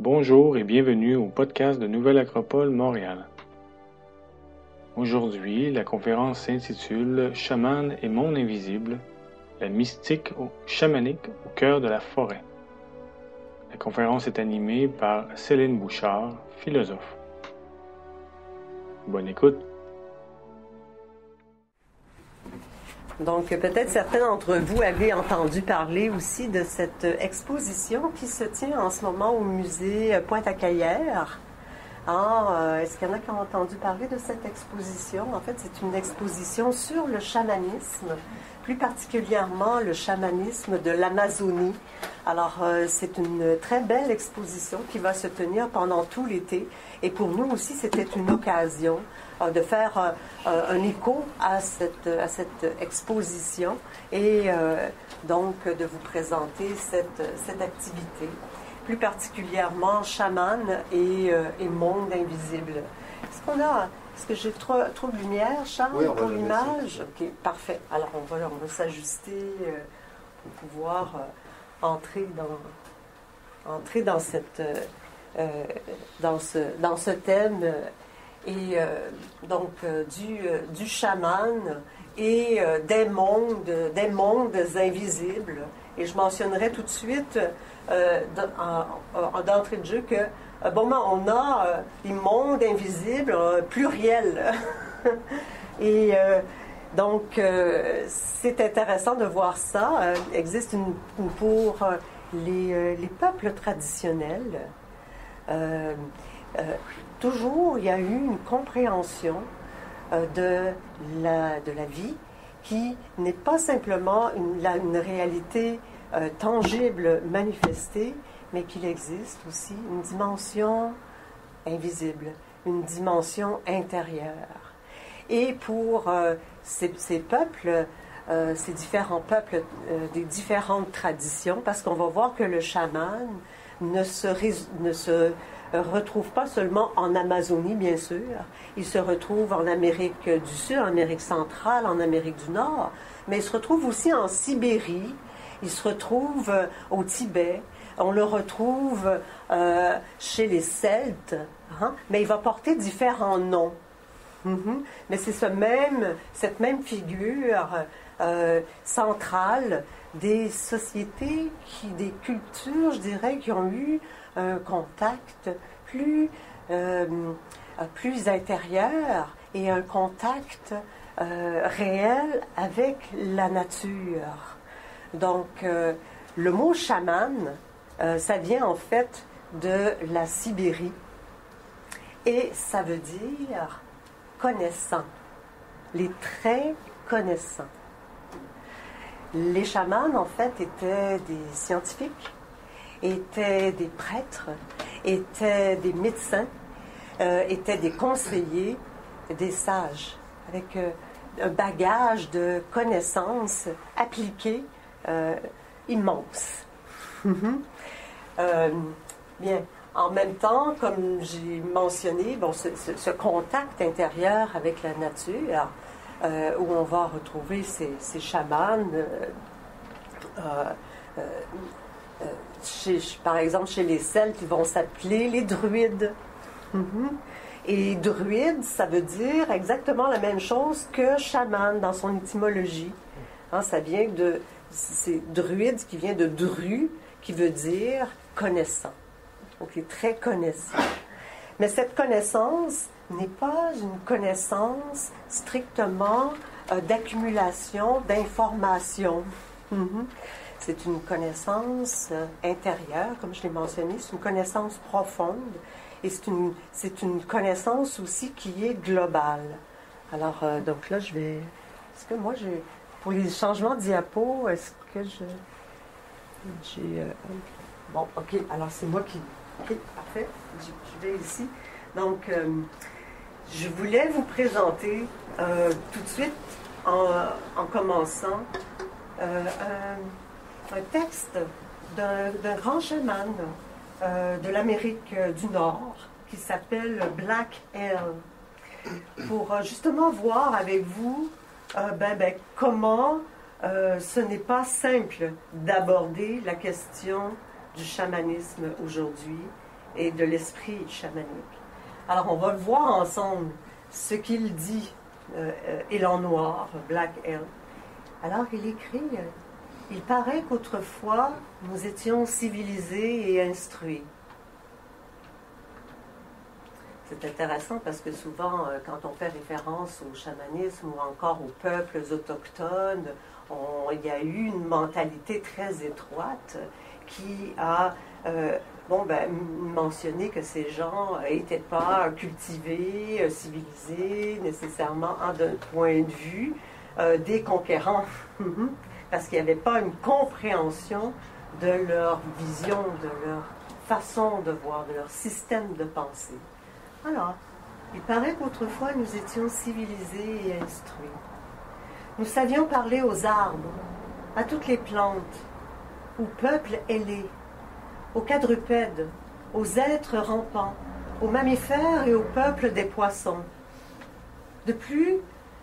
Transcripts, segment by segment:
Bonjour et bienvenue au podcast de Nouvelle Acropole Montréal. Aujourd'hui, la conférence s'intitule « Chaman et monde invisible, la mystique chamanique au cœur de la forêt ». La conférence est animée par Céline Bouchard, philosophe. Bonne écoute. Donc, peut-être certains d'entre vous avez entendu parler aussi de cette exposition qui se tient en ce moment au musée Pointe-à-Cayère. Est-ce qu'il y en a qui ont entendu parler de cette exposition? En fait, c'est une exposition sur le chamanisme, plus particulièrement le chamanisme de l'Amazonie. Alors, c'est une très belle exposition qui va se tenir pendant tout l'été. Et pour nous aussi, c'était une occasion de faire un écho à cette exposition et donc de vous présenter cette activité, plus particulièrement chaman et monde invisible. Est-ce que j'ai trop de lumière, Charles, oui, pour l'image? Ok, parfait. Alors on va s'ajuster pour pouvoir entrer dans ce thème. Du chaman et des mondes invisibles. Et je mentionnerai tout de suite, d'entrée de jeu, que on a les mondes invisibles pluriels. Et c'est intéressant de voir ça. Il existe pour les peuples traditionnels. Toujours, il y a eu une compréhension de la vie qui n'est pas simplement une réalité tangible, manifestée, mais qu'il existe aussi une dimension invisible, une dimension intérieure. Et pour ces peuples, ces différents peuples des différentes traditions, parce qu'on va voir que le chaman ne se retrouve pas seulement en Amazonie, bien sûr. Il se retrouve en Amérique du Sud, en Amérique centrale, en Amérique du Nord, mais il se retrouve aussi en Sibérie, il se retrouve au Tibet, on le retrouve chez les Celtes, mais il va porter différents noms. Mais c'est cette même figure centrale des sociétés, des cultures, je dirais, qui ont eu un contact plus intérieur et un contact réel avec la nature. Donc, le mot chaman, ça vient en fait de la Sibérie et ça veut dire connaissant, les très connaissants. Les chamans, en fait, étaient des scientifiques, étaient des prêtres, étaient des médecins, étaient des conseillers, des sages, avec un bagage de connaissances appliquées immense. Bien, en même temps, comme j'ai mentionné, ce contact intérieur avec la nature, où on va retrouver ces chamans, par exemple chez les Celtes, ils vont s'appeler les druides. Et druide, ça veut dire exactement la même chose que chaman dans son étymologie. Ça vient c'est druide qui vient de dru, qui veut dire connaissant. Donc, il est très connaissant. Mais cette connaissance n'est pas une connaissance strictement d'accumulation d'informations. C'est une connaissance intérieure, comme je l'ai mentionné, c'est une connaissance profonde et c'est une connaissance aussi qui est globale. Alors, donc là, est-ce que moi, pour les changements de diapo, est-ce que j'ai... Bon, OK, alors c'est moi qui... OK, parfait, je vais ici. Donc, je voulais vous présenter tout de suite, en commençant, un texte d'un grand chaman de l'Amérique du Nord qui s'appelle Black Elm, pour justement voir avec vous comment ce n'est pas simple d'aborder la question du chamanisme aujourd'hui et de l'esprit chamanique. Alors, on va le voir ensemble, ce qu'il dit, Élan Noir, Black Elk. Alors, il écrit, il paraît qu'autrefois, nous étions civilisés et instruits. C'est intéressant parce que souvent, quand on fait référence au chamanisme ou encore aux peuples autochtones, il y a eu une mentalité très étroite qui a mentionné que ces gens n'étaient pas cultivés, civilisés, nécessairement d'un point de vue des conquérants, parce qu'il n'y avait pas une compréhension de leur vision, de leur façon de voir, de leur système de pensée. Alors, il paraît qu'autrefois nous étions civilisés et instruits. Nous savions parler aux arbres, à toutes les plantes, aux peuples ailés, aux quadrupèdes, aux êtres rampants, aux mammifères et aux peuples des poissons. De plus,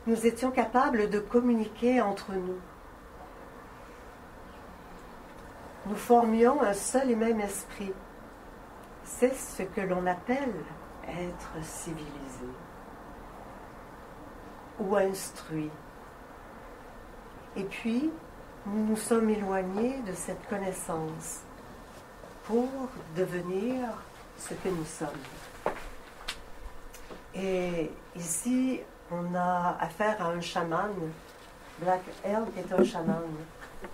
nous étions capables de communiquer entre nous. Nous formions un seul et même esprit. C'est ce que l'on appelle être civilisé ou instruit. Et puis, nous nous sommes éloignés de cette connaissance pour devenir ce que nous sommes. Et ici, on a affaire à un chaman, Black Elk est un chaman,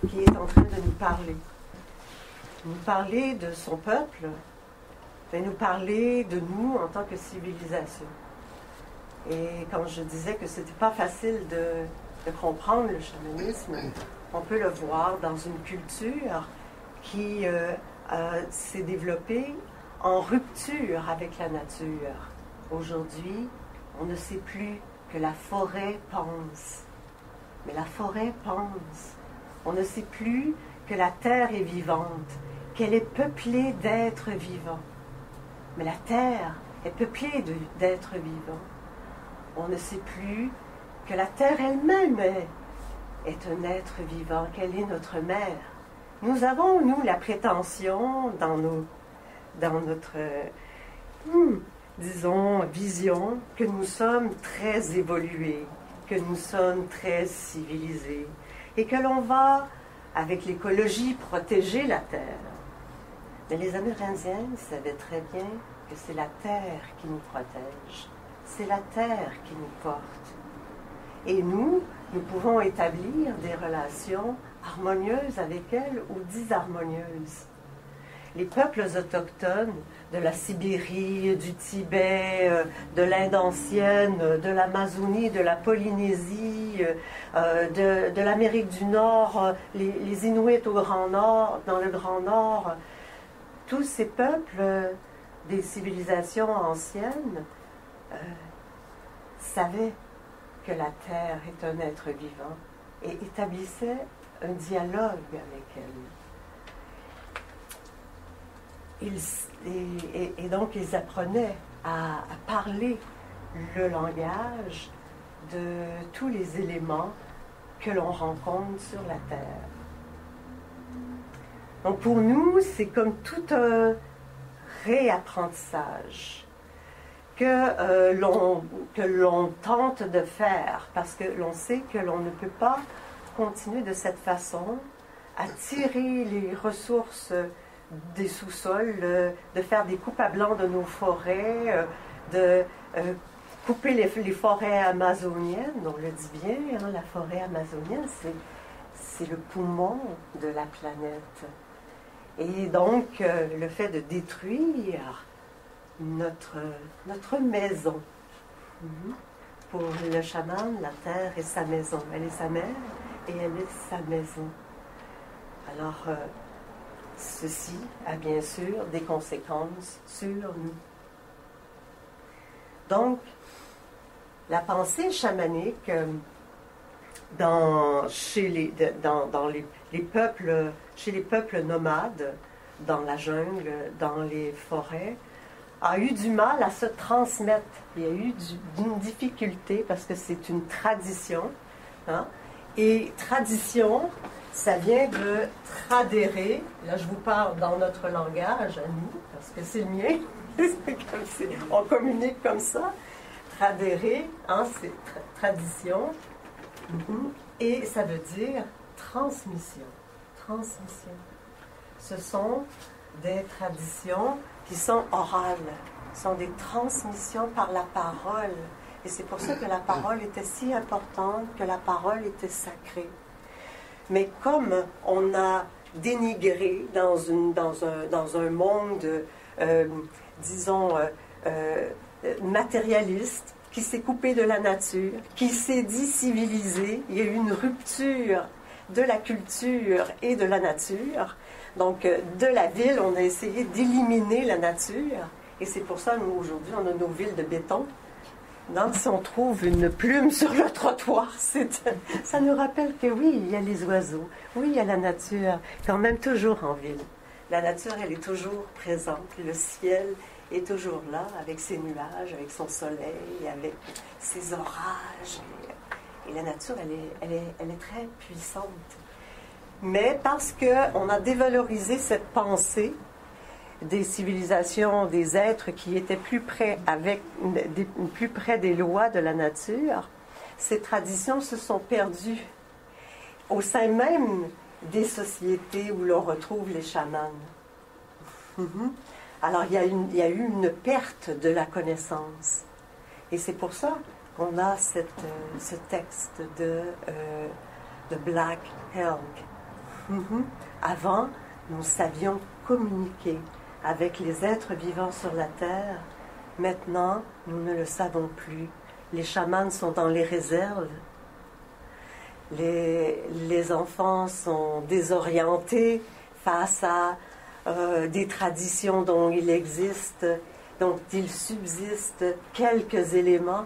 qui est en train de nous parler de son peuple, de nous parler de nous en tant que civilisation. Et quand je disais que ce n'était pas facile de comprendre le chamanisme, on peut le voir dans une culture qui s'est développée en rupture avec la nature. Aujourd'hui, on ne sait plus que la forêt pense. Mais la forêt pense. On ne sait plus que la terre est vivante, qu'elle est peuplée d'êtres vivants. Mais la terre est peuplée d'êtres vivants. On ne sait plus que la terre elle-même est un être vivant, qu'elle est notre mère. Nous avons, nous, la prétention dans notre, disons, vision, que nous sommes très évolués, que nous sommes très civilisés, et que l'on va, avec l'écologie, protéger la terre. Mais les Amérindiens savaient très bien que c'est la terre qui nous protège, c'est la terre qui nous porte. Et nous pouvons établir des relations harmonieuses avec elle ou disharmonieuses. Les peuples autochtones de la Sibérie, du Tibet, de l'Inde ancienne, de l'Amazonie, de la Polynésie, de l'Amérique du Nord, les Inuits au Grand Nord, dans le Grand Nord, tous ces peuples des civilisations anciennes savaient que la Terre est un être vivant et établissaient un dialogue avec elle. Et donc ils apprenaient à parler le langage de tous les éléments que l'on rencontre sur la Terre. Donc pour nous, c'est comme tout un réapprentissage que l'on tente de faire, parce que l'on sait que l'on ne peut pas continuer de cette façon à tirer les ressources des sous-sols, de faire des coupes à blanc de nos forêts, de couper les forêts amazoniennes. On le dit bien, hein, la forêt amazonienne, c'est le poumon de la planète. Et donc, le fait de détruire notre maison. Pour le chaman, la terre est sa maison. Elle est sa mère et elle est sa maison. Alors, ceci a bien sûr des conséquences sur nous. Donc, la pensée chamanique chez les peuples nomades, dans la jungle, dans les forêts, a eu du mal à se transmettre. Il y a eu une difficulté parce que c'est une tradition. Hein? Et tradition, ça vient de tradere. Là, je vous parle dans notre langage, à nous, parce que c'est le mien. On communique comme ça. Tradere, hein, c'est tradition. Et ça veut dire transmission. Transmission. Ce sont des traditions qui sont orales. Ce sont des transmissions par la parole. Et c'est pour ça que la parole était si importante, que la parole était sacrée. Mais comme on a dénigré dans un monde, disons, matérialiste, qui s'est coupé de la nature, qui s'est dit civilisé, il y a eu une rupture de la culture et de la nature. Donc, de la ville, on a essayé d'éliminer la nature. Et c'est pour ça, nous, aujourd'hui, on a nos villes de béton. Donc, si on trouve une plume sur le trottoir, ça nous rappelle que oui, il y a les oiseaux, oui, il y a la nature, quand même toujours en ville. La nature, elle est toujours présente. Le ciel est toujours là, avec ses nuages, avec son soleil, avec ses orages. Et la nature, elle est très puissante. Mais parce qu'on a dévalorisé cette pensée des civilisations, des êtres qui étaient plus près des lois de la nature, ces traditions se sont perdues au sein même des sociétés où l'on retrouve les chamans. Alors, il y a eu une perte de la connaissance. Et c'est pour ça qu'on a ce texte de Black Elk. Avant, nous savions communiquer avec les êtres vivants sur la terre. Maintenant, nous ne le savons plus. Les chamans sont dans les réserves. Les enfants sont désorientés face à des traditions dont il existe, dont il subsiste quelques éléments,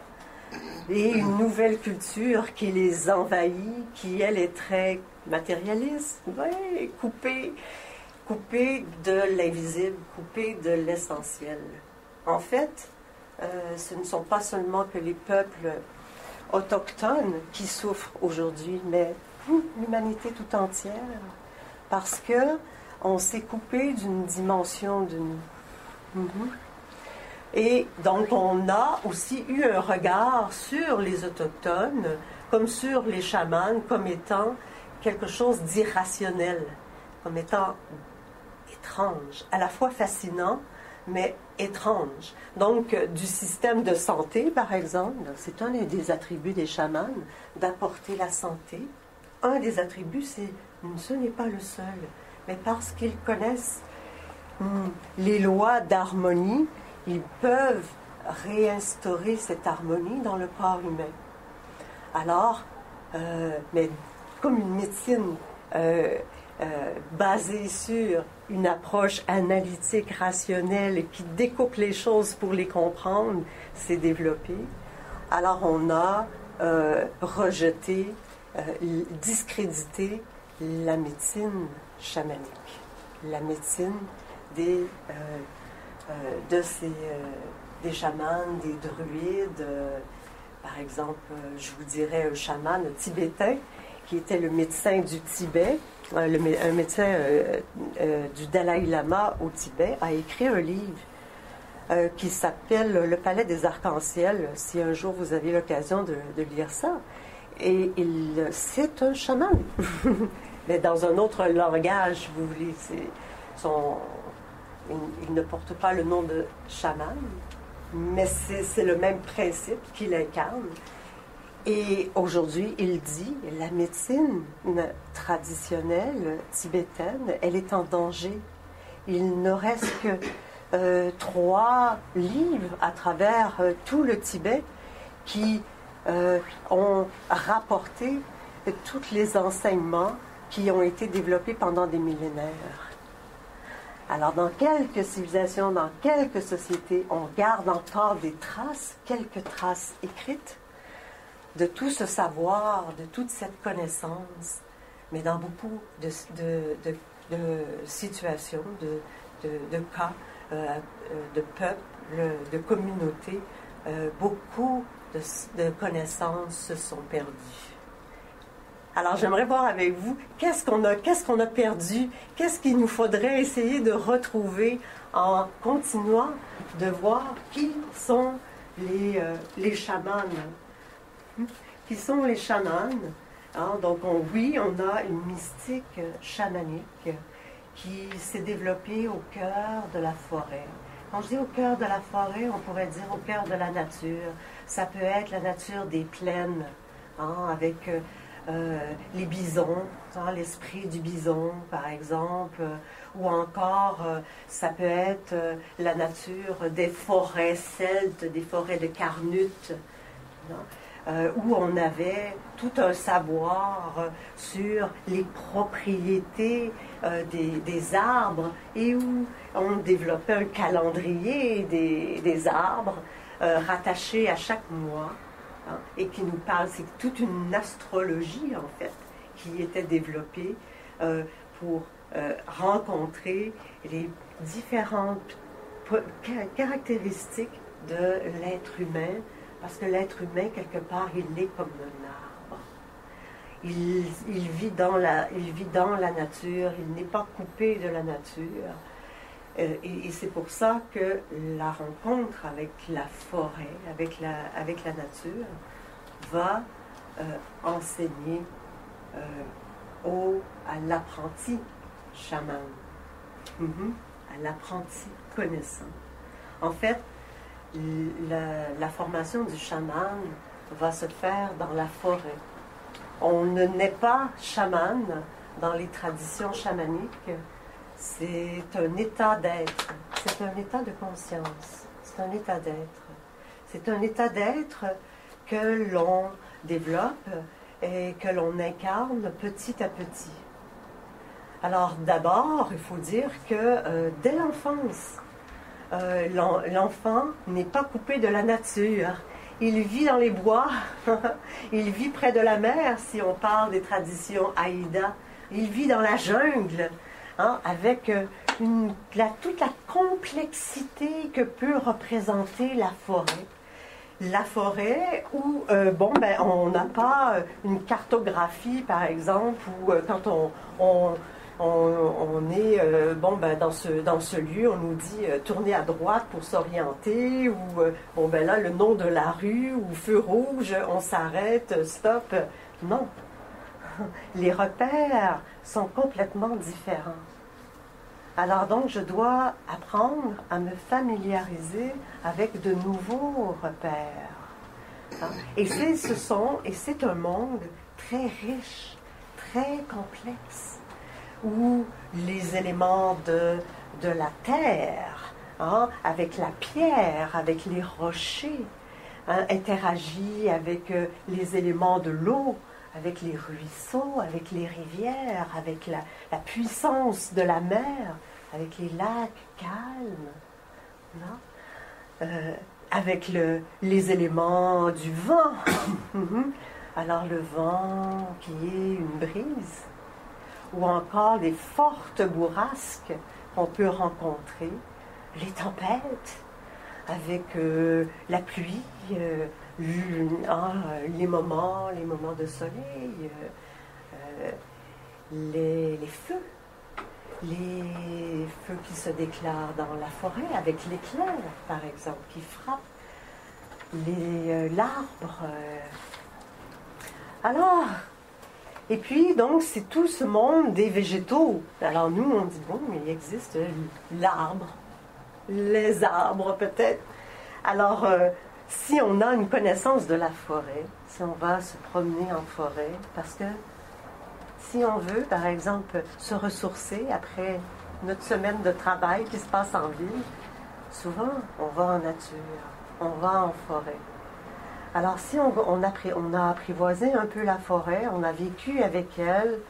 et une nouvelle culture qui les envahit, qui elle est très matérialiste, coupée de l'invisible, coupée de l'essentiel. En fait, ce ne sont pas seulement que les peuples autochtones qui souffrent aujourd'hui, mais l'humanité tout entière, parce que on s'est coupé d'une dimension de nous. Et donc, on a aussi eu un regard sur les Autochtones, comme sur les chamans, comme étant quelque chose d'irrationnel, comme étant étrange, à la fois fascinant, mais étrange. Donc, du système de santé, par exemple, c'est un des attributs des chamans, d'apporter la santé. Un des attributs, ce n'est pas le seul, mais parce qu'ils connaissent les lois d'harmonie, ils peuvent réinstaurer cette harmonie dans le corps humain. Alors, mais comme une médecine basée sur une approche analytique, rationnelle, qui découpe les choses pour les comprendre, s'est développée. Alors, on a rejeté, discrédité la médecine chamanique, la médecine des chamans, des druides. Par exemple, je vous dirais un chaman tibétain qui était le médecin du Tibet, un médecin du Dalai Lama au Tibet, a écrit un livre qui s'appelle Le Palais des Arcs-en-Ciel, si un jour vous avez l'occasion de lire ça. Et c'est un chaman, mais dans un autre langage, si vous voulez. Il ne porte pas le nom de chaman, mais c'est le même principe qu'il incarne. Et aujourd'hui, il dit, la médecine traditionnelle tibétaine, elle est en danger. Il ne reste que 3 livres à travers tout le Tibet qui ont rapporté tous les enseignements qui ont été développés pendant des millénaires. Alors, dans quelques civilisations, dans quelques sociétés, on garde encore des traces, quelques traces écrites de tout ce savoir, de toute cette connaissance, mais dans beaucoup de situations, de cas, de peuples, de communautés, beaucoup de connaissances se sont perdues. Alors, j'aimerais voir avec vous qu'est-ce qu'on a perdu, qu'est-ce qu'il nous faudrait essayer de retrouver en continuant de voir qui sont les chamans. Qui sont les chamans? Hein? Donc, oui, on a une mystique chamanique qui s'est développée au cœur de la forêt. Quand je dis au cœur de la forêt, on pourrait dire au cœur de la nature. Ça peut être la nature des plaines, hein, avec les bisons, hein, l'esprit du bison, par exemple, ou encore, ça peut être la nature des forêts celtes, des forêts de Carnut, où on avait tout un savoir sur les propriétés des arbres et où on développait un calendrier des arbres rattachés à chaque mois, hein, et qui nous parle, c'est toute une astrologie en fait qui était développée pour rencontrer les différentes caractéristiques de l'être humain, parce que l'être humain, quelque part, il est comme un arbre. Il vit dans la nature, il n'est pas coupé de la nature. Et c'est pour ça que la rencontre avec la forêt, avec la nature, va enseigner à l'apprenti chaman, à l'apprenti connaissant. En fait, la formation du chaman va se faire dans la forêt. On ne naît pas chaman dans les traditions chamaniques. C'est un état d'être. C'est un état de conscience. C'est un état d'être. C'est un état d'être que l'on développe et que l'on incarne petit à petit. Alors d'abord, il faut dire que dès l'enfance, l'enfant n'est pas coupé de la nature. Il vit dans les bois, il vit près de la mer, si on parle des traditions Aïda. Il vit dans la jungle, hein, avec toute la complexité que peut représenter la forêt. La forêt où, on n'a pas une cartographie, par exemple, où quand on est dans ce lieu, on nous dit tournez à droite pour s'orienter, ou là le nom de la rue, ou feu rouge, on s'arrête, stop. Non. Les repères sont complètement différents. Alors donc je dois apprendre à me familiariser avec de nouveaux repères. Et c'est un monde très riche, très complexe, où les éléments de la terre, hein, avec la pierre, avec les rochers, hein, interagissent avec les éléments de l'eau, avec les ruisseaux, avec les rivières, avec la puissance de la mer, avec les lacs calmes, hein, avec les éléments du vent. Alors le vent qui est une brise, ou encore les fortes bourrasques qu'on peut rencontrer, les tempêtes, avec la pluie, les moments de soleil, les feux qui se déclarent dans la forêt, avec l'éclair, par exemple, qui frappe l'arbre. Alors, et puis, donc, c'est tout ce monde des végétaux. Alors, nous, on dit, bon, mais il existe l'arbre, les arbres, peut-être. Alors, si on a une connaissance de la forêt, si on va se promener en forêt, parce que si on veut, par exemple, se ressourcer après notre semaine de travail qui se passe en ville, souvent, on va en nature, on va en forêt. Alors, si on a apprivoisé un peu la forêt, on a vécu avec elle,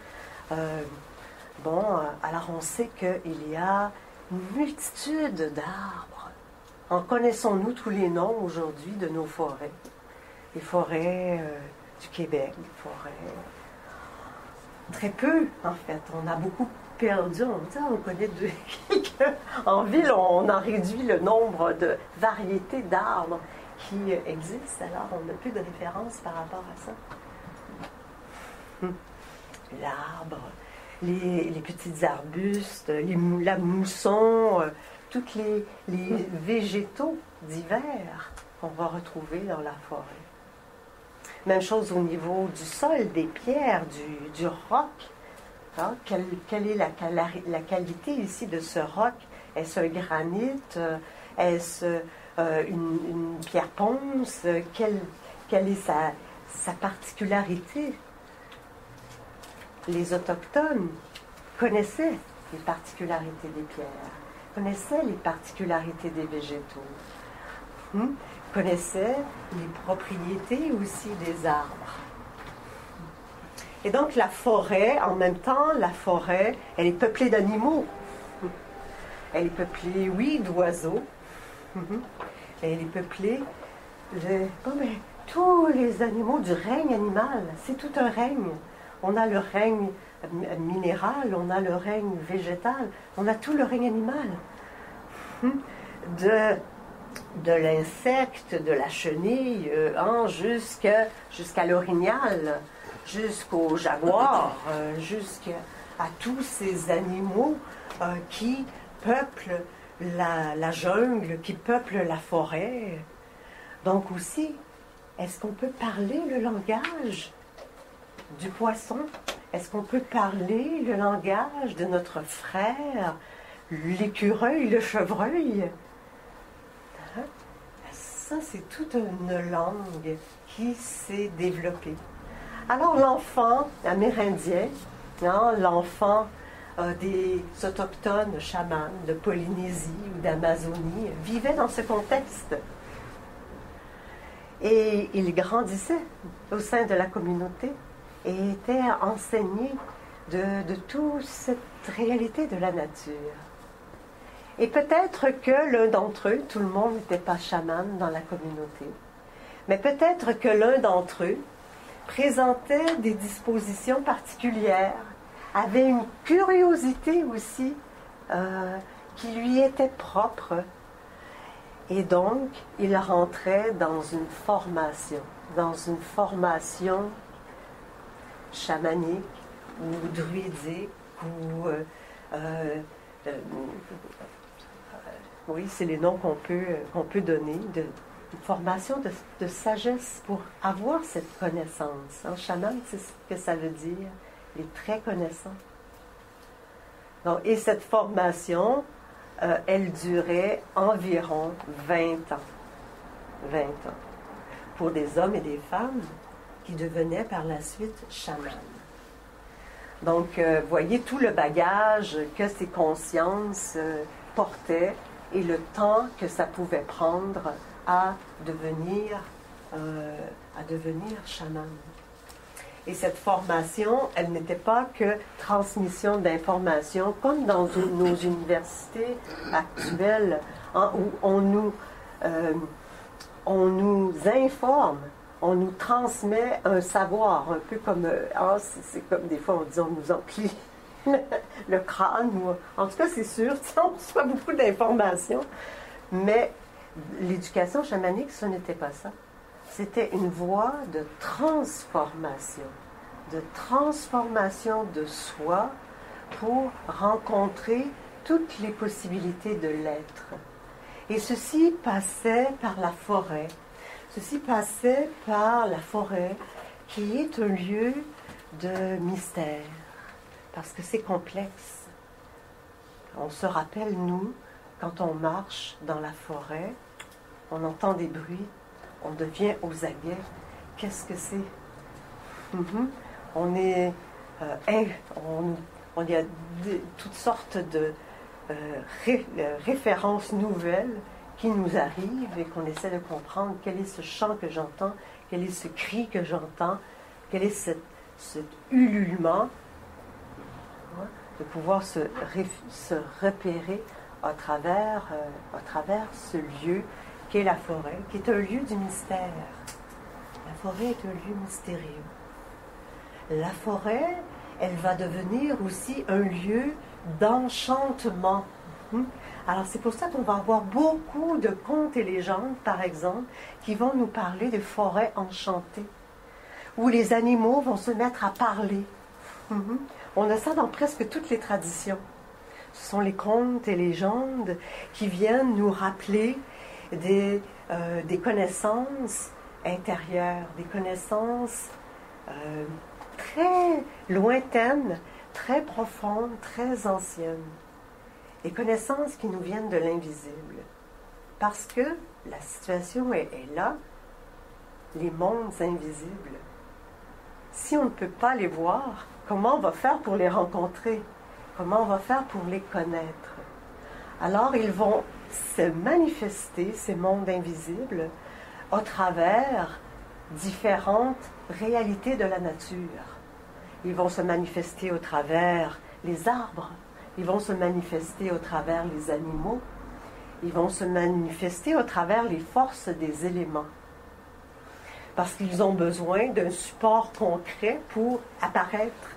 alors on sait qu'il y a une multitude d'arbres. En connaissons-nous tous les noms aujourd'hui de nos forêts? Les forêts du Québec, les forêts... Très peu, en fait. On a beaucoup perdu. On connaît en ville, on a réduit le nombre de variétés d'arbres qui existent. Alors, on n'a plus de référence par rapport à ça. l'arbre, les petits arbustes, la mousson, tous les végétaux d'hiver qu'on va retrouver dans la forêt. Même chose au niveau du sol, des pierres, du roc. Hein? Quelle est la qualité ici de ce roc? Est-ce un granit? Est-ce une pierre ponce? Quelle est sa particularité? Les Autochtones connaissaient les particularités des pierres, connaissaient les particularités des végétaux, connaissaient les propriétés aussi des arbres. Et donc la forêt, en même temps, la forêt, elle est peuplée d'animaux. Elle est peuplée, oui, d'oiseaux. Elle est peuplée de tous les animaux du règne animal. C'est tout un règne. On a le règne minéral, on a le règne végétal, on a tout le règne animal. De l'insecte, de la chenille, jusqu'à l'orignal, jusqu'au jaguar, jusqu'à tous ces animaux qui peuplent la jungle, qui peuplent la forêt. Donc aussi, est-ce qu'on peut parler le langage du poisson? Est-ce qu'on peut parler le langage de notre frère, l'écureuil, le chevreuil? Ça, c'est toute une langue qui s'est développée. Alors l'enfant amérindien, l'enfant des autochtones chamans de Polynésie ou d'Amazonie vivait dans ce contexte. Et il grandissait au sein de la communauté et était enseigné de toute cette réalité de la nature. Et peut-être que l'un d'entre eux, tout le monde n'était pas chaman dans la communauté, mais peut-être que l'un d'entre eux présentait des dispositions particulières, avait une curiosité aussi qui lui était propre. Et donc, il rentrait dans une formation chamanique ou druidique ou oui, c'est les noms qu'on peut donner, une formation de sagesse pour avoir cette connaissance. En chaman, c'est ce que ça veut dire, il est très connaissant. Donc, et cette formation, elle durait environ 20 ans. 20 ans. Pour des hommes et des femmes qui devenaient par la suite chamans. Donc, voyez tout le bagage que ces consciences portaient et le temps que ça pouvait prendre à devenir chaman. Et cette formation, elle n'était pas que transmission d'informations, comme dans nos universités actuelles, où on nous informe, on nous transmet un savoir, un peu comme, c'est comme des fois on nous emplit le crâne, en tout cas c'est sûr, on reçoit beaucoup d'informations, mais l'éducation chamanique, ce n'était pas ça. C'était une voie de transformation de soi pour rencontrer toutes les possibilités de l'être. Et ceci passait par la forêt. Ceci passait par la forêt, qui est un lieu de mystère, parce que c'est complexe. On se rappelle, nous, quand on marche dans la forêt, on entend des bruits, on devient aux aguets. Qu'est-ce que c'est? On est... il y a toutes sortes de références nouvelles qui nous arrivent et qu'on essaie de comprendre quel est ce chant que j'entends, quel est ce cri que j'entends, quel est cet ululement, de pouvoir se repérer à travers ce lieu qu'est la forêt, qui est un lieu du mystère. La forêt est un lieu mystérieux. La forêt, elle va devenir aussi un lieu d'enchantement. Alors c'est pour ça qu'on va avoir beaucoup de contes et légendes, par exemple, qui vont nous parler de forêts enchantées, où les animaux vont se mettre à parler. Mhm. On a ça dans presque toutes les traditions. Ce sont les contes et légendes qui viennent nous rappeler des connaissances intérieures, des connaissances très lointaines, très profondes, très anciennes. Des connaissances qui nous viennent de l'invisible. Parce que la situation est là, les mondes invisibles. Si on ne peut pas les voir, comment on va faire pour les rencontrer? Comment on va faire pour les connaître? Alors, ils vont se manifester, ces mondes invisibles, au travers différentes réalités de la nature. Ils vont se manifester au travers les arbres, ils vont se manifester au travers les animaux, ils vont se manifester au travers les forces des éléments. Parce qu'ils ont besoin d'un support concret pour apparaître.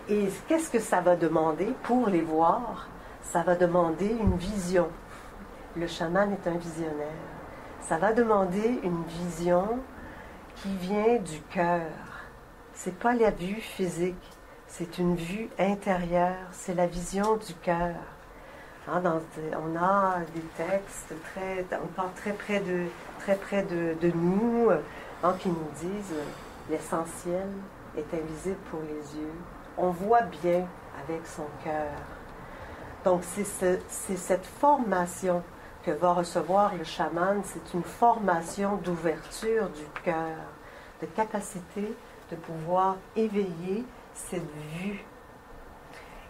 Et qu'est-ce que ça va demander pour les voir? Ça va demander une vision. Le chaman est un visionnaire. Ça va demander une vision qui vient du cœur. C'est pas la vue physique, c'est une vue intérieure, c'est la vision du cœur. Hein, on a des textes encore très près de nous, hein, qui nous disent l'essentiel est invisible pour les yeux. On voit bien avec son cœur. Donc c'est cette formation que va recevoir le chaman, c'est une formation d'ouverture du cœur, de capacité de pouvoir éveiller cette vue.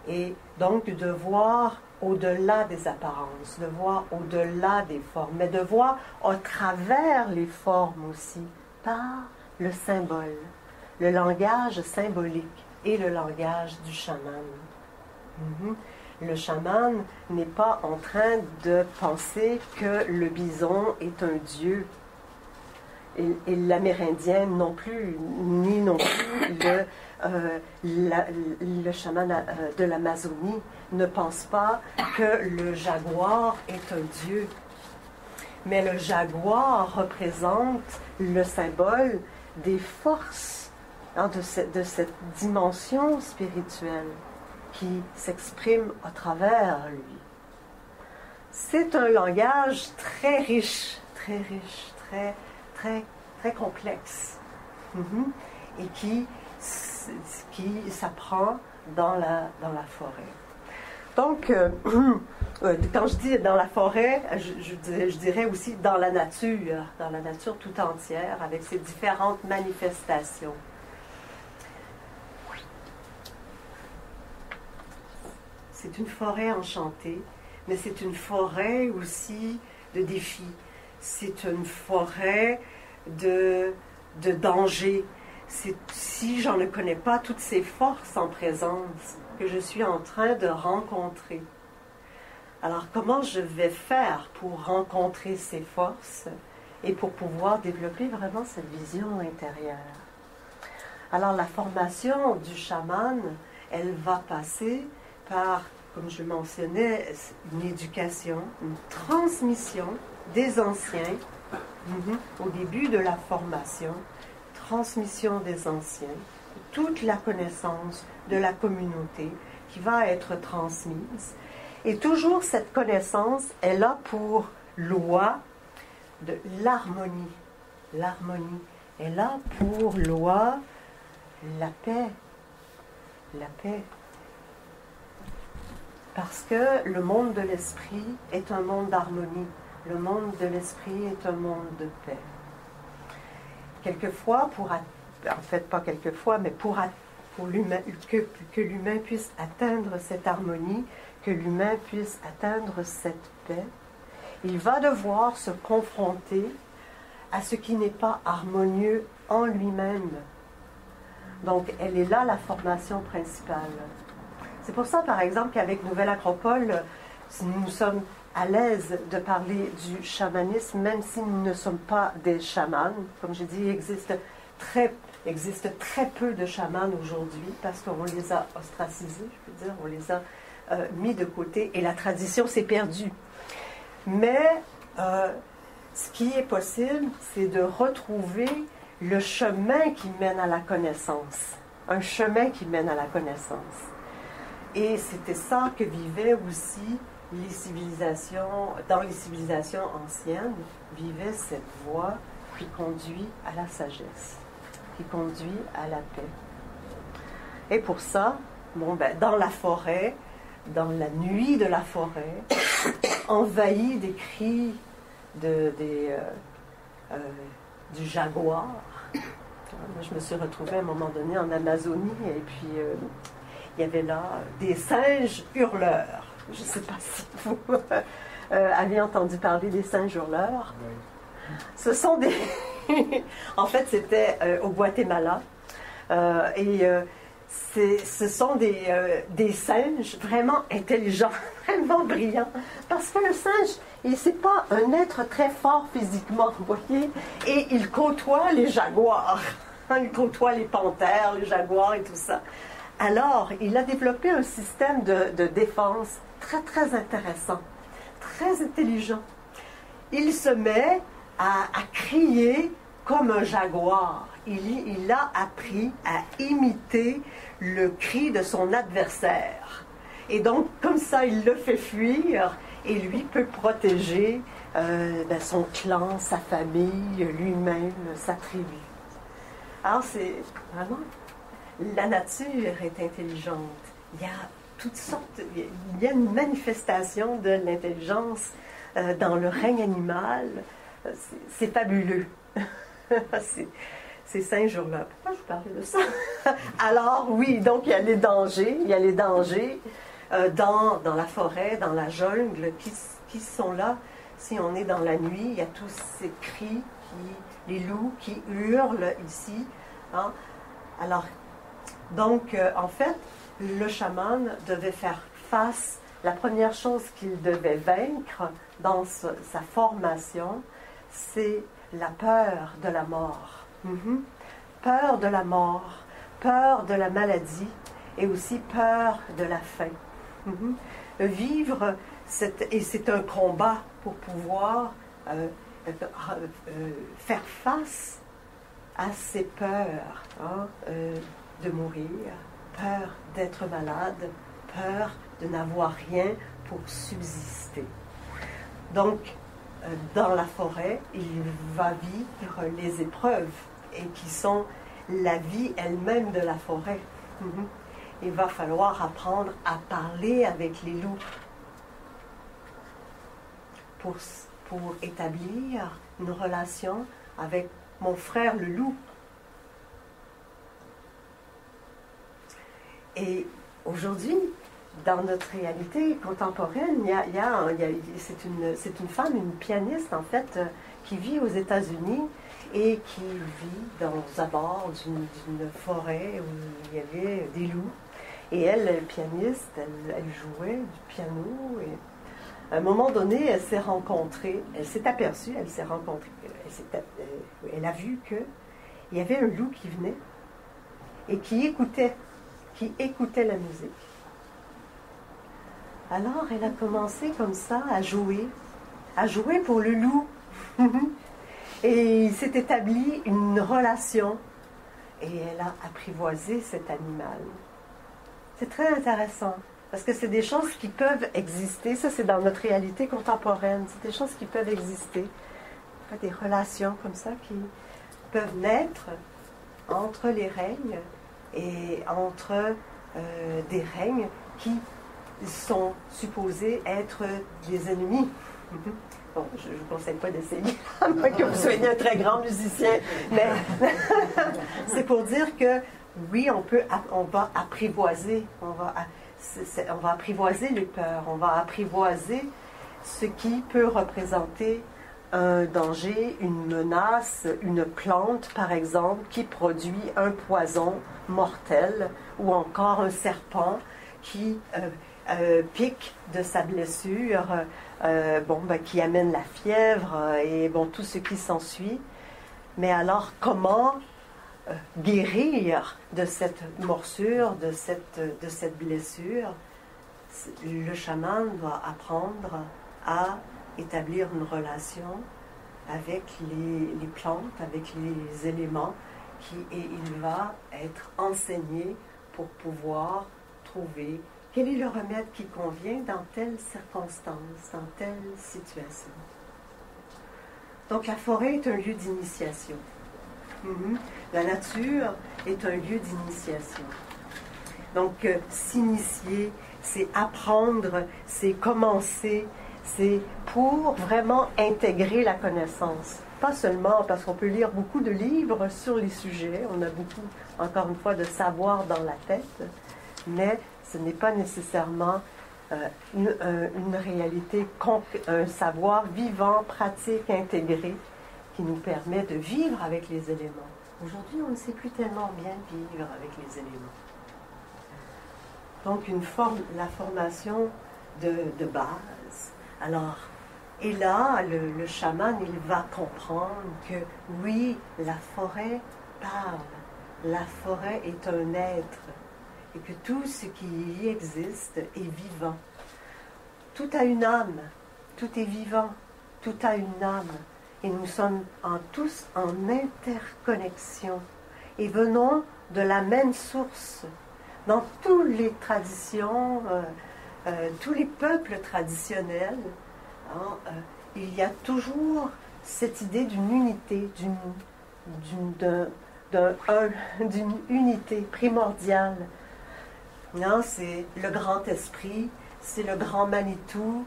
Et donc de voir au-delà des apparences, de voir au-delà des formes, mais de voir au travers les formes aussi, par le symbole, le langage symbolique et le langage du chaman. Le chaman n'est pas en train de penser que le bison est un dieu. Et l'Amérindien non plus, ni non plus le chaman de l'Amazonie ne pense pas que le jaguar est un dieu. Mais le jaguar représente le symbole des forces, hein, de cette dimension spirituelle qui s'exprime à travers lui. C'est un langage très riche, très complexe, et qui s'apprend dans la forêt. Donc, quand je dis dans la forêt, je dirais aussi dans la nature tout entière, avec ses différentes manifestations. C'est une forêt enchantée, mais c'est une forêt aussi de défis. C'est une forêt de danger. C'est si j'en ne connais pas toutes ces forces en présence que je suis en train de rencontrer. Alors comment je vais faire pour rencontrer ces forces et pour pouvoir développer vraiment cette vision intérieure? Alors la formation du chaman, elle va passer par, comme je mentionnais, une éducation, une transmission des anciens, au début de la formation, transmission des anciens, toute la connaissance de la communauté qui va être transmise. Et toujours cette connaissance est là pour loi de l'harmonie. L'harmonie est là pour loi la paix. La paix. Parce que le monde de l'esprit est un monde d'harmonie. Le monde de l'esprit est un monde de paix. Quelquefois, en fait pas quelquefois, mais pour l'humain, que l'humain puisse atteindre cette harmonie, que l'humain puisse atteindre cette paix, il va devoir se confronter à ce qui n'est pas harmonieux en lui-même. Donc, elle est là la formation principale. C'est pour ça, par exemple, qu'avec Nouvelle Acropole, nous sommes à l'aise de parler du chamanisme, même si nous ne sommes pas des chamans. Comme j'ai dit, il existe très peu de chamans aujourd'hui parce qu'on les a ostracisés, je peux dire, on les a mis de côté et la tradition s'est perdue. Mais ce qui est possible, c'est de retrouver le chemin qui mène à la connaissance. un chemin qui mène à la connaissance. Et c'était ça que vivaient aussi les civilisations, dans les civilisations anciennes, vivait cette voie qui conduit à la sagesse, qui conduit à la paix. Et pour ça, dans la forêt, dans la nuit de la forêt, envahi des cris du jaguar. Moi, je me suis retrouvée à un moment donné en Amazonie et puis il y avait là des singes hurleurs. Je ne sais pas si vous avez entendu parler des singes hurleurs. Oui. Ce sont des... en fait, c'était au Guatemala. Ce sont des singes vraiment intelligents, vraiment brillants. Parce que le singe, c'est pas un être très fort physiquement, vous voyez, et il côtoie les jaguars. Il côtoie les panthères, les jaguars et tout ça. Alors, il a développé un système de défense très, très intéressant, très intelligent. Il se met à crier comme un jaguar. Il a appris à imiter le cri de son adversaire. Et donc, comme ça, il le fait fuir et lui peut protéger son clan, sa famille, lui-même, sa tribu. Alors, c'est vraiment... La nature est intelligente. Il y a toutes sortes... Il y a une manifestation de l'intelligence dans le règne animal. C'est fabuleux. Ces singes-là. Pourquoi je parlais de ça? Alors, oui, donc il y a les dangers. Il y a les dangers dans la forêt, dans la jungle, qui sont là. Si on est dans la nuit, il y a tous ces cris, les loups qui hurlent ici. Hein? Alors, donc, en fait, le chaman devait faire face. La première chose qu'il devait vaincre dans sa formation, c'est la peur de la mort. Peur de la mort, peur de la maladie et aussi peur de la faim. Vivre, et c'est un combat pour pouvoir faire face à ces peurs, de mourir, peur d'être malade, peur de n'avoir rien pour subsister. Donc, dans la forêt, il va vivre les épreuves et qui sont la vie elle-même de la forêt. Il va falloir apprendre à parler avec les loups pour établir une relation avec mon frère le loup. Et aujourd'hui, dans notre réalité contemporaine, c'est une femme, une pianiste en fait, qui vit aux États-Unis et qui vit dans un bord d'une forêt où il y avait des loups. Et elle, pianiste, elle jouait du piano. Et à un moment donné, elle s'est rencontrée, elle s'est aperçue, elle a vu qu'il y avait un loup qui venait et qui écoutait la musique. Alors, elle a commencé comme ça à jouer pour le loup. Et il s'est établi une relation et elle a apprivoisé cet animal. C'est très intéressant parce que c'est des choses qui peuvent exister. Ça, c'est dans notre réalité contemporaine. C'est des choses qui peuvent exister. Des relations comme ça qui peuvent naître entre les règnes et entre des règnes qui sont supposés être des ennemis. Bon, je ne vous conseille pas d'essayer, à moins que vous soyez un très grand musicien, mais c'est pour dire que oui, on va apprivoiser, on va apprivoiser les peurs, on va apprivoiser ce qui peut représenter un danger, une menace, une plante, par exemple, qui produit un poison mortel, ou encore un serpent qui pique de sa blessure, qui amène la fièvre et tout ce qui s'ensuit. Mais alors, comment guérir de cette morsure, de cette blessure? Le chaman doit apprendre à établir une relation avec les plantes, avec les éléments et il va être enseigné pour pouvoir trouver quel est le remède qui convient dans telle circonstance, dans telle situation. Donc la forêt est un lieu d'initiation. La nature est un lieu d'initiation. Donc s'initier, c'est apprendre, c'est commencer, c'est pour vraiment intégrer la connaissance. Pas seulement parce qu'on peut lire beaucoup de livres sur les sujets, on a beaucoup, encore une fois, de savoir dans la tête, mais ce n'est pas nécessairement une réalité, un savoir vivant, pratique, intégré, qui nous permet de vivre avec les éléments. Aujourd'hui, on ne sait plus tellement bien vivre avec les éléments. Donc, la formation de base. Alors, et là, le chaman, il va comprendre que oui, la forêt parle. La forêt est un être. Et que tout ce qui y existe est vivant. Tout a une âme. Tout est vivant. Tout a une âme. Et nous sommes tous en interconnexion. Et venons de la même source. Dans toutes les traditions, tous les peuples traditionnels, il y a toujours cette idée d'une unité, d'une unité primordiale. C'est le grand esprit, c'est le grand Manitou,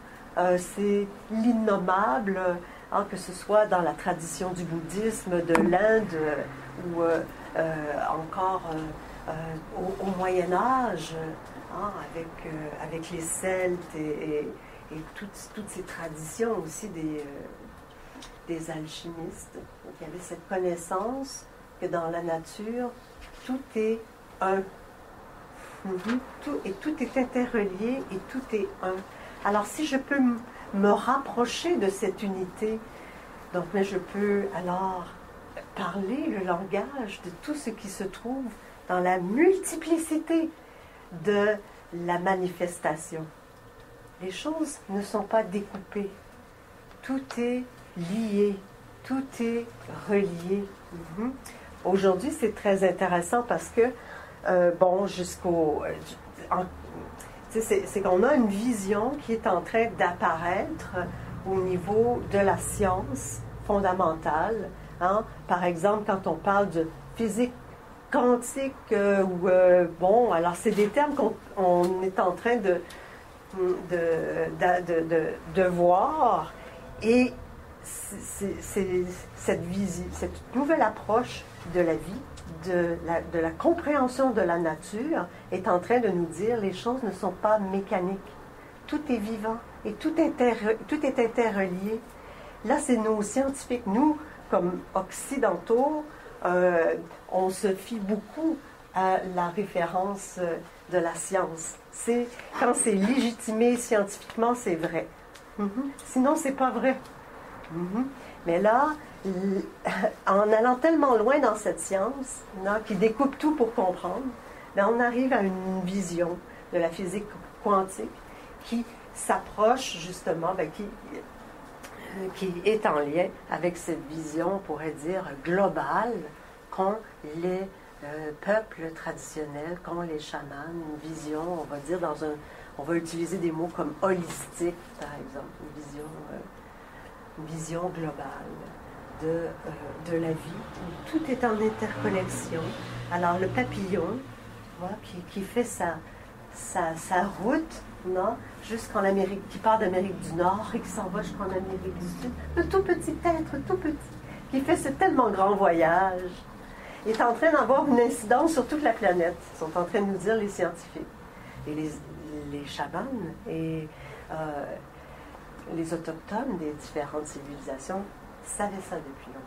c'est l'innommable, que ce soit dans la tradition du bouddhisme, de l'Inde ou encore au Moyen-Âge, avec les Celtes et toutes ces traditions aussi des alchimistes. Donc, il y avait cette connaissance que dans la nature, tout est un. Tout est interrelié et tout est un. Alors, si je peux me rapprocher de cette unité, donc, mais je peux alors parler le langage de tout ce qui se trouve dans la multiplicité de la manifestation. Les choses ne sont pas découpées. Tout est lié, tout est relié. Aujourd'hui, c'est très intéressant parce que c'est qu'on a une vision qui est en train d'apparaître au niveau de la science fondamentale. Par exemple, quand on parle de physique quantique, alors c'est des termes qu'on est en train de voir, et c'est cette nouvelle approche de la vie, de la compréhension de la nature est en train de nous dire les choses ne sont pas mécaniques. Tout est vivant et tout est interrelié. Là, c'est nos scientifiques, nous, comme occidentaux, on se fie beaucoup à la référence de la science. Quand c'est légitimé scientifiquement, c'est vrai. Sinon, c'est pas vrai. Mais là, en allant tellement loin dans cette science, qui découpe tout pour comprendre, on arrive à une vision de la physique quantique qui s'approche justement, qui est en lien avec cette vision, on pourrait dire, globale qu'ont les peuples traditionnels, qu'ont les chamans, une vision, on va dire, on va utiliser des mots comme holistique, par exemple, une vision globale de la vie, où tout est en interconnexion. Alors le papillon, qui fait sa route, jusqu'en Amérique, qui part d'Amérique du Nord et qui s'en va jusqu'en Amérique du Sud, le tout petit être, tout petit, qui fait ce tellement grand voyage, est en train d'avoir une incidence sur toute la planète. Ils sont en train de nous dire, les scientifiques. Et les chamans et les autochtones des différentes civilisations savaient ça depuis longtemps.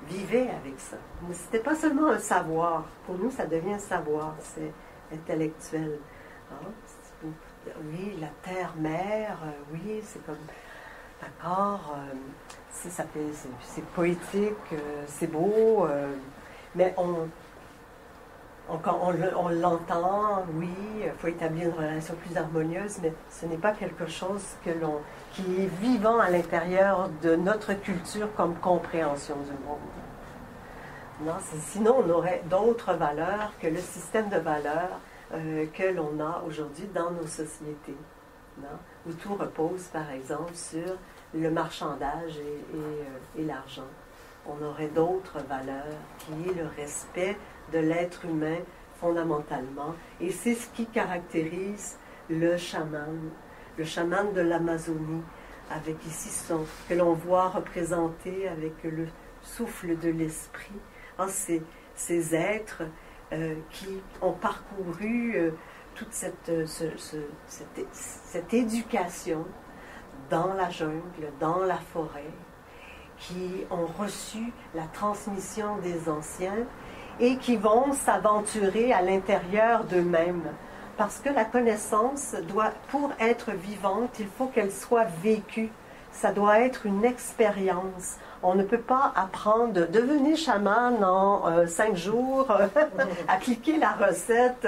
Vivaient avec ça. Mais ce n'était pas seulement un savoir. Pour nous, ça devient un savoir. C'est intellectuel. Oui, la terre-mère, oui, c'est comme... D'accord, c'est poétique, c'est beau, mais quand on l'entend, oui, il faut établir une relation plus harmonieuse, mais ce n'est pas quelque chose qui est vivant à l'intérieur de notre culture comme compréhension du monde. Non, sinon, on aurait d'autres valeurs que le système de valeurs que l'on a aujourd'hui dans nos sociétés, non? Où tout repose, par exemple, sur le marchandage et l'argent. On aurait d'autres valeurs qui est le respect de l'être humain fondamentalement. Et c'est ce qui caractérise le chaman de l'Amazonie, avec ici que l'on voit représenté avec le souffle de l'esprit. Ces êtres qui ont parcouru toute cette éducation dans la jungle, dans la forêt, qui ont reçu la transmission des anciens et qui vont s'aventurer à l'intérieur d'eux-mêmes. Parce que la connaissance pour être vivante, il faut qu'elle soit vécue. Ça doit être une expérience. On ne peut pas apprendre, devenir chaman en 5 jours, appliquer la recette,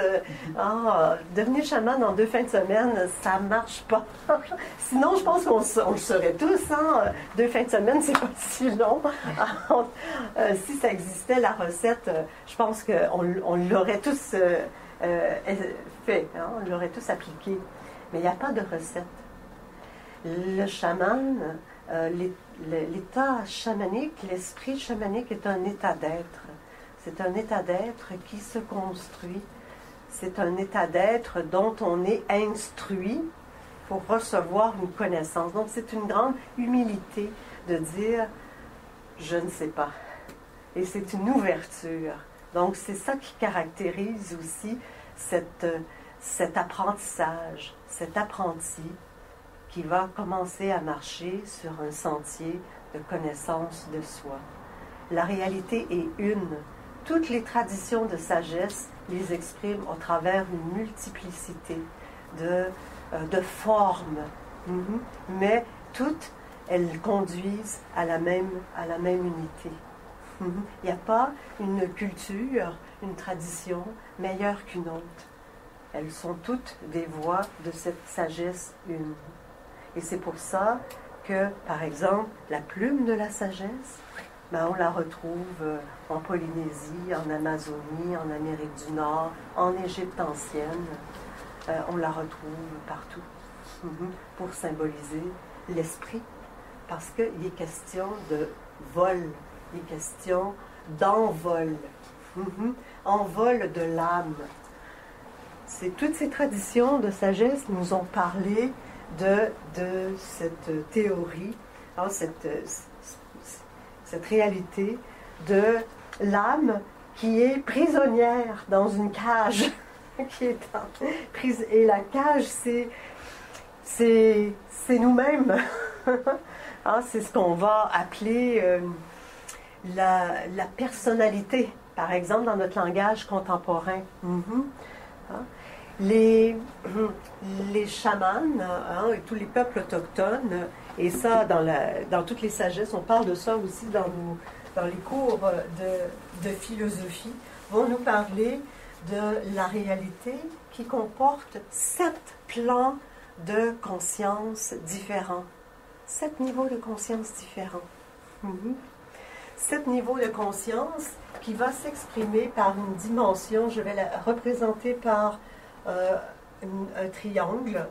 devenir chaman en 2 fins de semaine, ça ne marche pas. Sinon, je pense qu'on le saurait tous. 2 fins de semaine, c'est pas si long. Si ça existait, la recette, je pense qu'on l'aurait tous fait, on l'aurait tous appliqué. Mais il n'y a pas de recette. Le chaman, l'état chamanique, l'esprit chamanique est un état d'être. C'est un état d'être qui se construit. C'est un état d'être dont on est instruit pour recevoir une connaissance. Donc c'est une grande humilité de dire « je ne sais pas ». Et c'est une ouverture. Donc c'est ça qui caractérise aussi cet apprentissage, cet apprenti qui va commencer à marcher sur un sentier de connaissance de soi. La réalité est une. Toutes les traditions de sagesse les expriment au travers une multiplicité de formes, mais toutes, elles conduisent à la même unité. Il n'y a pas une culture, une tradition meilleure qu'une autre. Elles sont toutes des voies de cette sagesse une. Et c'est pour ça que, par exemple, la plume de la sagesse, on la retrouve en Polynésie, en Amazonie, en Amérique du Nord, en Égypte ancienne. On la retrouve partout pour symboliser l'esprit, parce qu'il est question de vol, il est question d'envol, envol de l'âme. Toutes ces traditions de sagesse nous ont parlé de cette théorie, cette réalité de l'âme qui est prisonnière dans une cage, qui est prise. Et la cage, c'est nous-mêmes. C'est ce qu'on va appeler la personnalité, par exemple, dans notre langage contemporain. Les chamans et tous les peuples autochtones, et ça dans toutes les sagesses, on parle de ça aussi dans les cours de philosophie, vont nous parler de la réalité qui comporte 7 plans de conscience différents. 7 niveaux de conscience différents. 7 niveaux de conscience qui va s'exprimer par une dimension, je vais la représenter par un triangle,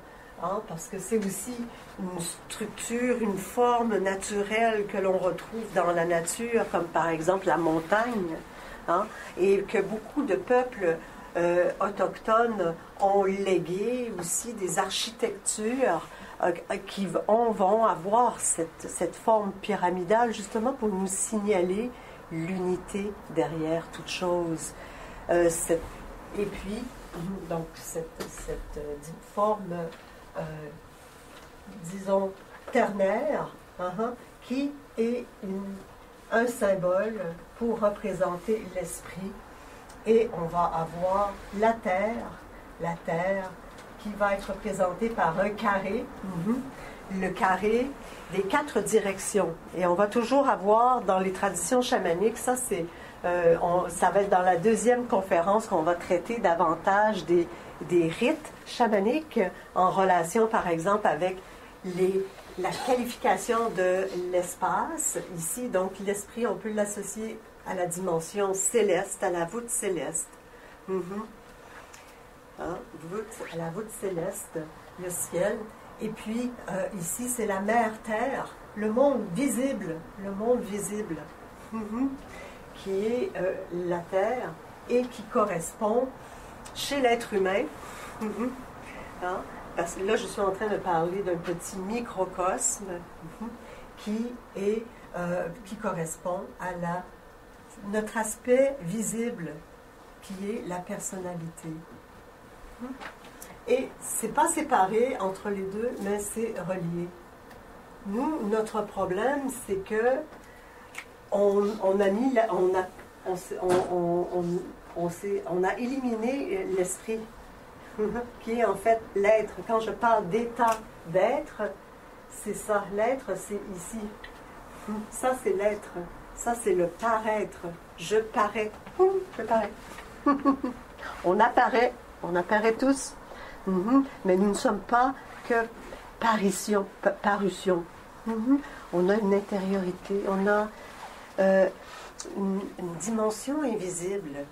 parce que c'est aussi une structure, une forme naturelle que l'on retrouve dans la nature, comme par exemple la montagne, et que beaucoup de peuples autochtones ont légué aussi des architectures qui vont avoir cette forme pyramidale, justement pour nous signaler l'unité derrière toute chose. Et puis, donc, cette forme, disons, ternaire, qui est un symbole pour représenter l'esprit. Et on va avoir la terre qui va être représentée par un carré, le carré des 4 directions. Et on va toujours avoir dans les traditions chamaniques, ça va être dans la 2e conférence qu'on va traiter davantage des rites chamaniques en relation, par exemple, avec la qualification de l'espace. Ici, donc, l'esprit, on peut l'associer à la dimension céleste, à la voûte céleste. À la voûte céleste, le ciel. Et puis, ici, c'est la mer Terre, le monde visible, qui est la Terre et qui correspond chez l'être humain. Parce que là, je suis en train de parler d'un petit microcosme qui correspond à notre aspect visible, qui est la personnalité. Et c'est pas séparé entre les deux, mais c'est relié. Nous, notre problème, c'est que on a éliminé l'esprit, qui est en fait l'être. Quand je parle d'état d'être, c'est ça. L'être, c'est ici. Ça, c'est l'être. Ça, c'est le paraître. Je parais. Je parais. On apparaît tous. Mais nous ne sommes pas que parution. On a une intériorité, on a une dimension invisible.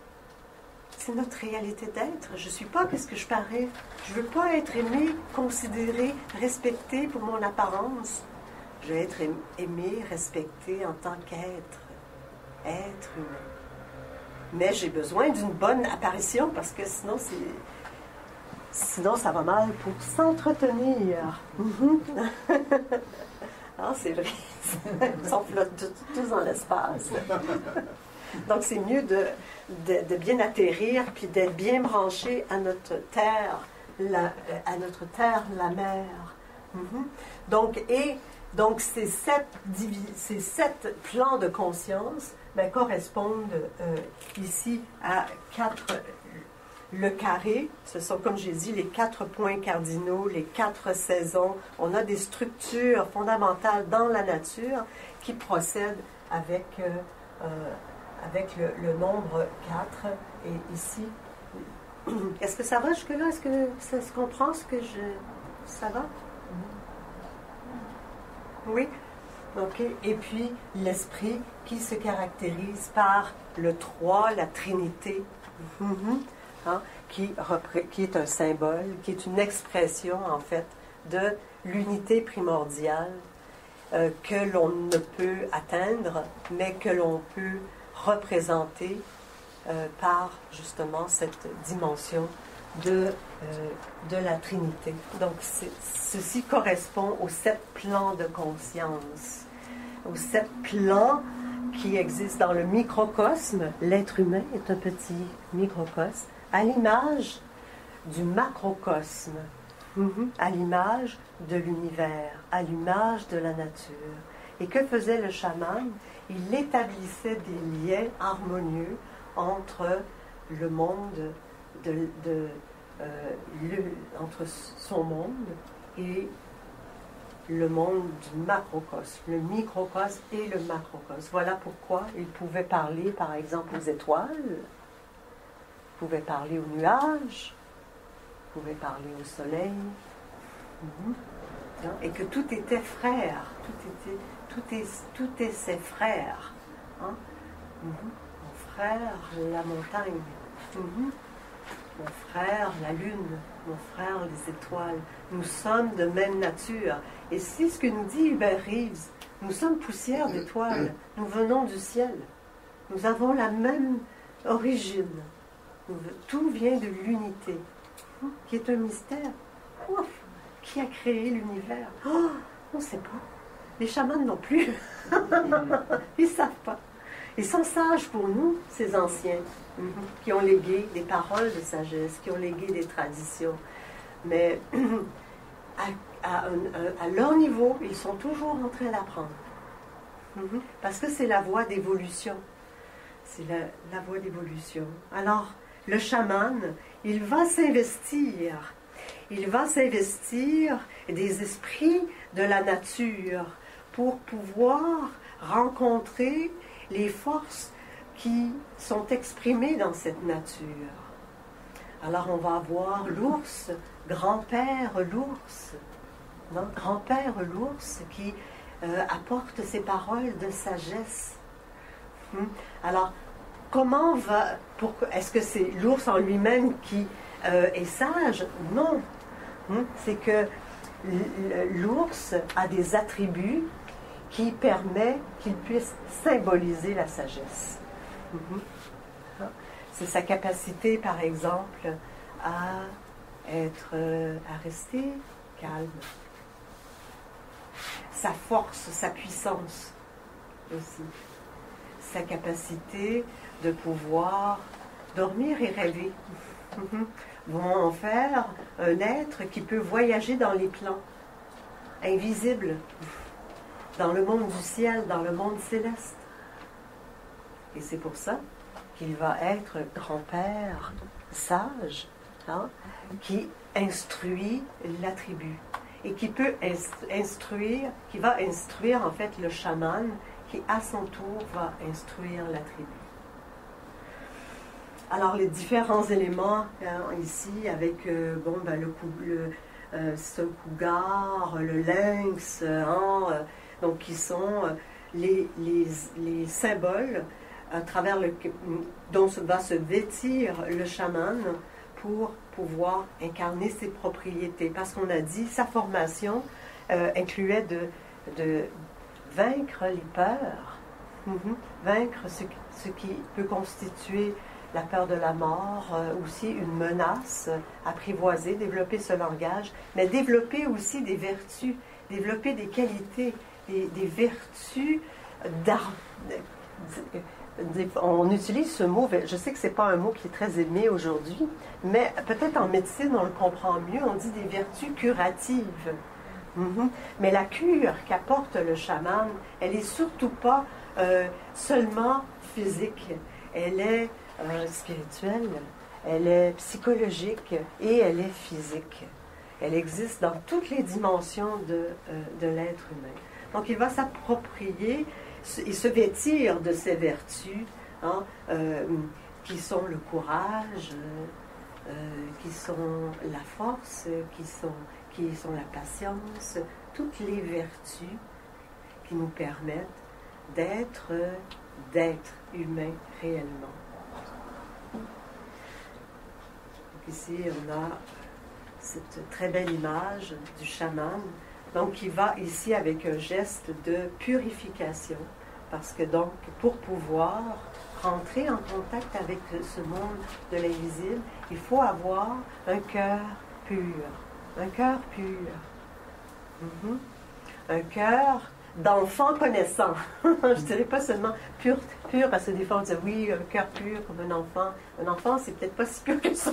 C'est notre réalité d'être. Je ne suis pas qu'est-ce que je parais. Je ne veux pas être aimé, considéré, respecté pour mon apparence. Je veux être aimé, respecté en tant qu'être. Être humain. Mais j'ai besoin d'une bonne apparition parce que sinon ça va mal pour s'entretenir. Ah, c'est vrai. Ils sont flottent tous dans l'espace. Donc, c'est mieux de bien atterrir puis d'être bien branché à notre terre, la mer. Donc, ces sept plans de conscience correspondent ici à le carré. Ce sont, comme j'ai dit, les 4 points cardinaux, les 4 saisons. On a des structures fondamentales dans la nature qui procèdent avec le nombre 4. Et ici, est-ce que ça va jusque-là? Est-ce que ça se comprend ce que ça va? Oui? OK. Et puis, l'esprit qui se caractérise par le 3, la Trinité. Qui est un symbole, qui est une expression, en fait, de l'unité primordiale que l'on ne peut atteindre, mais que l'on peut représenter par, justement, cette dimension de la Trinité. Donc, ceci correspond aux 7 plans de conscience, aux 7 plans qui existent dans le microcosme. L'être humain est un petit microcosme, à l'image du macrocosme, à l'image de l'univers, à l'image de la nature. Et que faisait le chaman? Il établissait des liens harmonieux entre le monde, entre son monde et le monde du macrocosme, le microcosme et le macrocosme. Voilà pourquoi il pouvait parler, par exemple, aux étoiles, pouvait parler aux nuages, pouvait parler au soleil, et que tout était frère, tout est ses frères. Mon frère, la montagne, mon frère, la lune, mon frère, les étoiles. Nous sommes de même nature. Et c'est ce que nous dit Hubert Reeves. Nous sommes poussière d'étoiles. Nous venons du ciel. Nous avons la même origine. Tout vient de l'unité, qui est un mystère. Ouf, qui a créé l'univers? Oh, on ne sait pas. Les chamans non plus. Ils ne savent pas. Ils sont sages pour nous, ces anciens, qui ont légué des paroles de sagesse, qui ont légué des traditions. Mais à leur niveau, ils sont toujours en train d'apprendre. Parce que c'est la voie d'évolution. C'est la voie d'évolution. Alors, le chaman, il va s'investir. Il va s'investir des esprits de la nature pour pouvoir rencontrer les forces qui sont exprimées dans cette nature. Alors on va avoir l'ours, grand-père l'ours, grand-père l'ours qui apporte ses paroles de sagesse. Alors, est-ce que c'est l'ours en lui-même qui est sage? Non. C'est que l'ours a des attributs qui permettent qu'il puisse symboliser la sagesse. C'est sa capacité, par exemple, à rester calme. Sa force, sa puissance aussi. Sa capacité de pouvoir dormir et rêver. Vont en faire un être qui peut voyager dans les plans, invisible, dans le monde du ciel, dans le monde céleste. Et c'est pour ça qu'il va être grand-père sage, qui instruit la tribu et qui peut qui va instruire en fait le chaman qui à son tour va instruire la tribu. Alors les différents éléments ici avec ce cougar, le lynx, donc qui sont les symboles à travers dont va se vêtir le chaman pour pouvoir incarner ses propriétés. Parce qu'on a dit, sa formation incluait de vaincre les peurs, vaincre ce qui peut constituer la peur de la mort, aussi une menace, apprivoiser, développer ce langage, mais développer aussi des vertus, développer des qualités, des vertus on utilise ce mot, je sais que ce n'est pas un mot qui est très aimé aujourd'hui, mais peut-être en médecine on le comprend mieux, on dit des vertus curatives. Mais la cure qu'apporte le chaman, elle n'est surtout pas seulement physique, elle est spirituelle, elle est psychologique et elle est physique. Elle existe dans toutes les dimensions de l'être humain. Donc il va s'approprier et se vêtir de ces vertus qui sont le courage, qui sont la force, qui sont la patience, toutes les vertus qui nous permettent d'être humain réellement. Donc ici, on a cette très belle image du chaman, donc qui va ici avec un geste de purification, parce que donc, pour pouvoir rentrer en contact avec ce monde de l'invisible, il faut avoir un cœur pur. Un cœur pur. Un cœur d'enfant connaissant. Je ne dirais pas seulement pur, parce que des fois on dit oui, un cœur pur comme un enfant. Un enfant, c'est peut-être pas si pur que ça.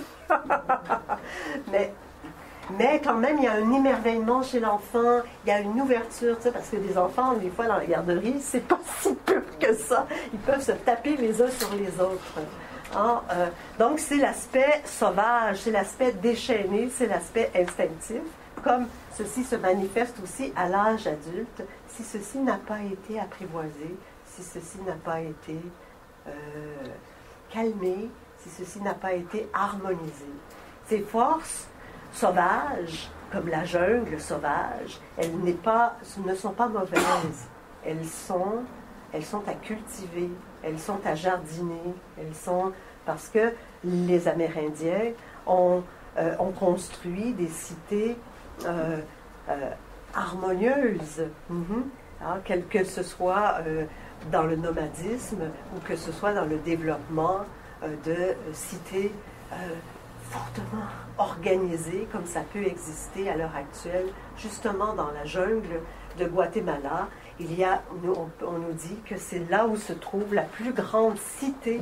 Mais quand même, il y a un émerveillement chez l'enfant, il y a une ouverture, parce que des enfants, des fois, dans la garderie, c'est pas si pur que ça. Ils peuvent se taper les uns sur les autres. Donc, c'est l'aspect sauvage, c'est l'aspect déchaîné, c'est l'aspect instinctif, comme ceci se manifeste aussi à l'âge adulte, si ceci n'a pas été apprivoisé, si ceci n'a pas été calmé, si ceci n'a pas été harmonisé. Ces forces sauvages, comme la jungle sauvage, ne sont pas mauvaises. Elles sont à cultiver, elles sont à jardiner, parce que les Amérindiens ont construit des cités harmonieuses, que ce soit dans le nomadisme ou que ce soit dans le développement de cités fortement organisées, comme ça peut exister à l'heure actuelle, justement dans la jungle de Guatemala. On nous dit que c'est là où se trouve la plus grande cité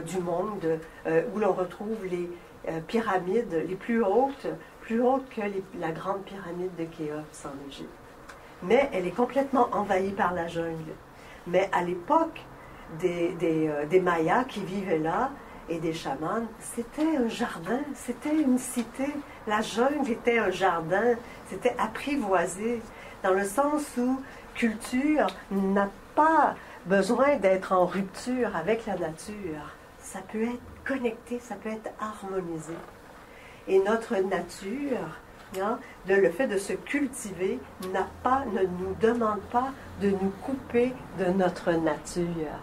du monde, où l'on retrouve les pyramides les plus hautes que la grande pyramide de Khéops en Égypte. Mais elle est complètement envahie par la jungle. Mais à l'époque des Mayas qui vivaient là, et des chamans, c'était un jardin, c'était une cité. La jungle était un jardin, c'était apprivoisé, dans le sens où culture n'a pas besoin d'être en rupture avec la nature. Ça peut être connecté, ça peut être harmonisé. Et notre nature, le fait de se cultiver, ne nous demande pas de nous couper de notre nature.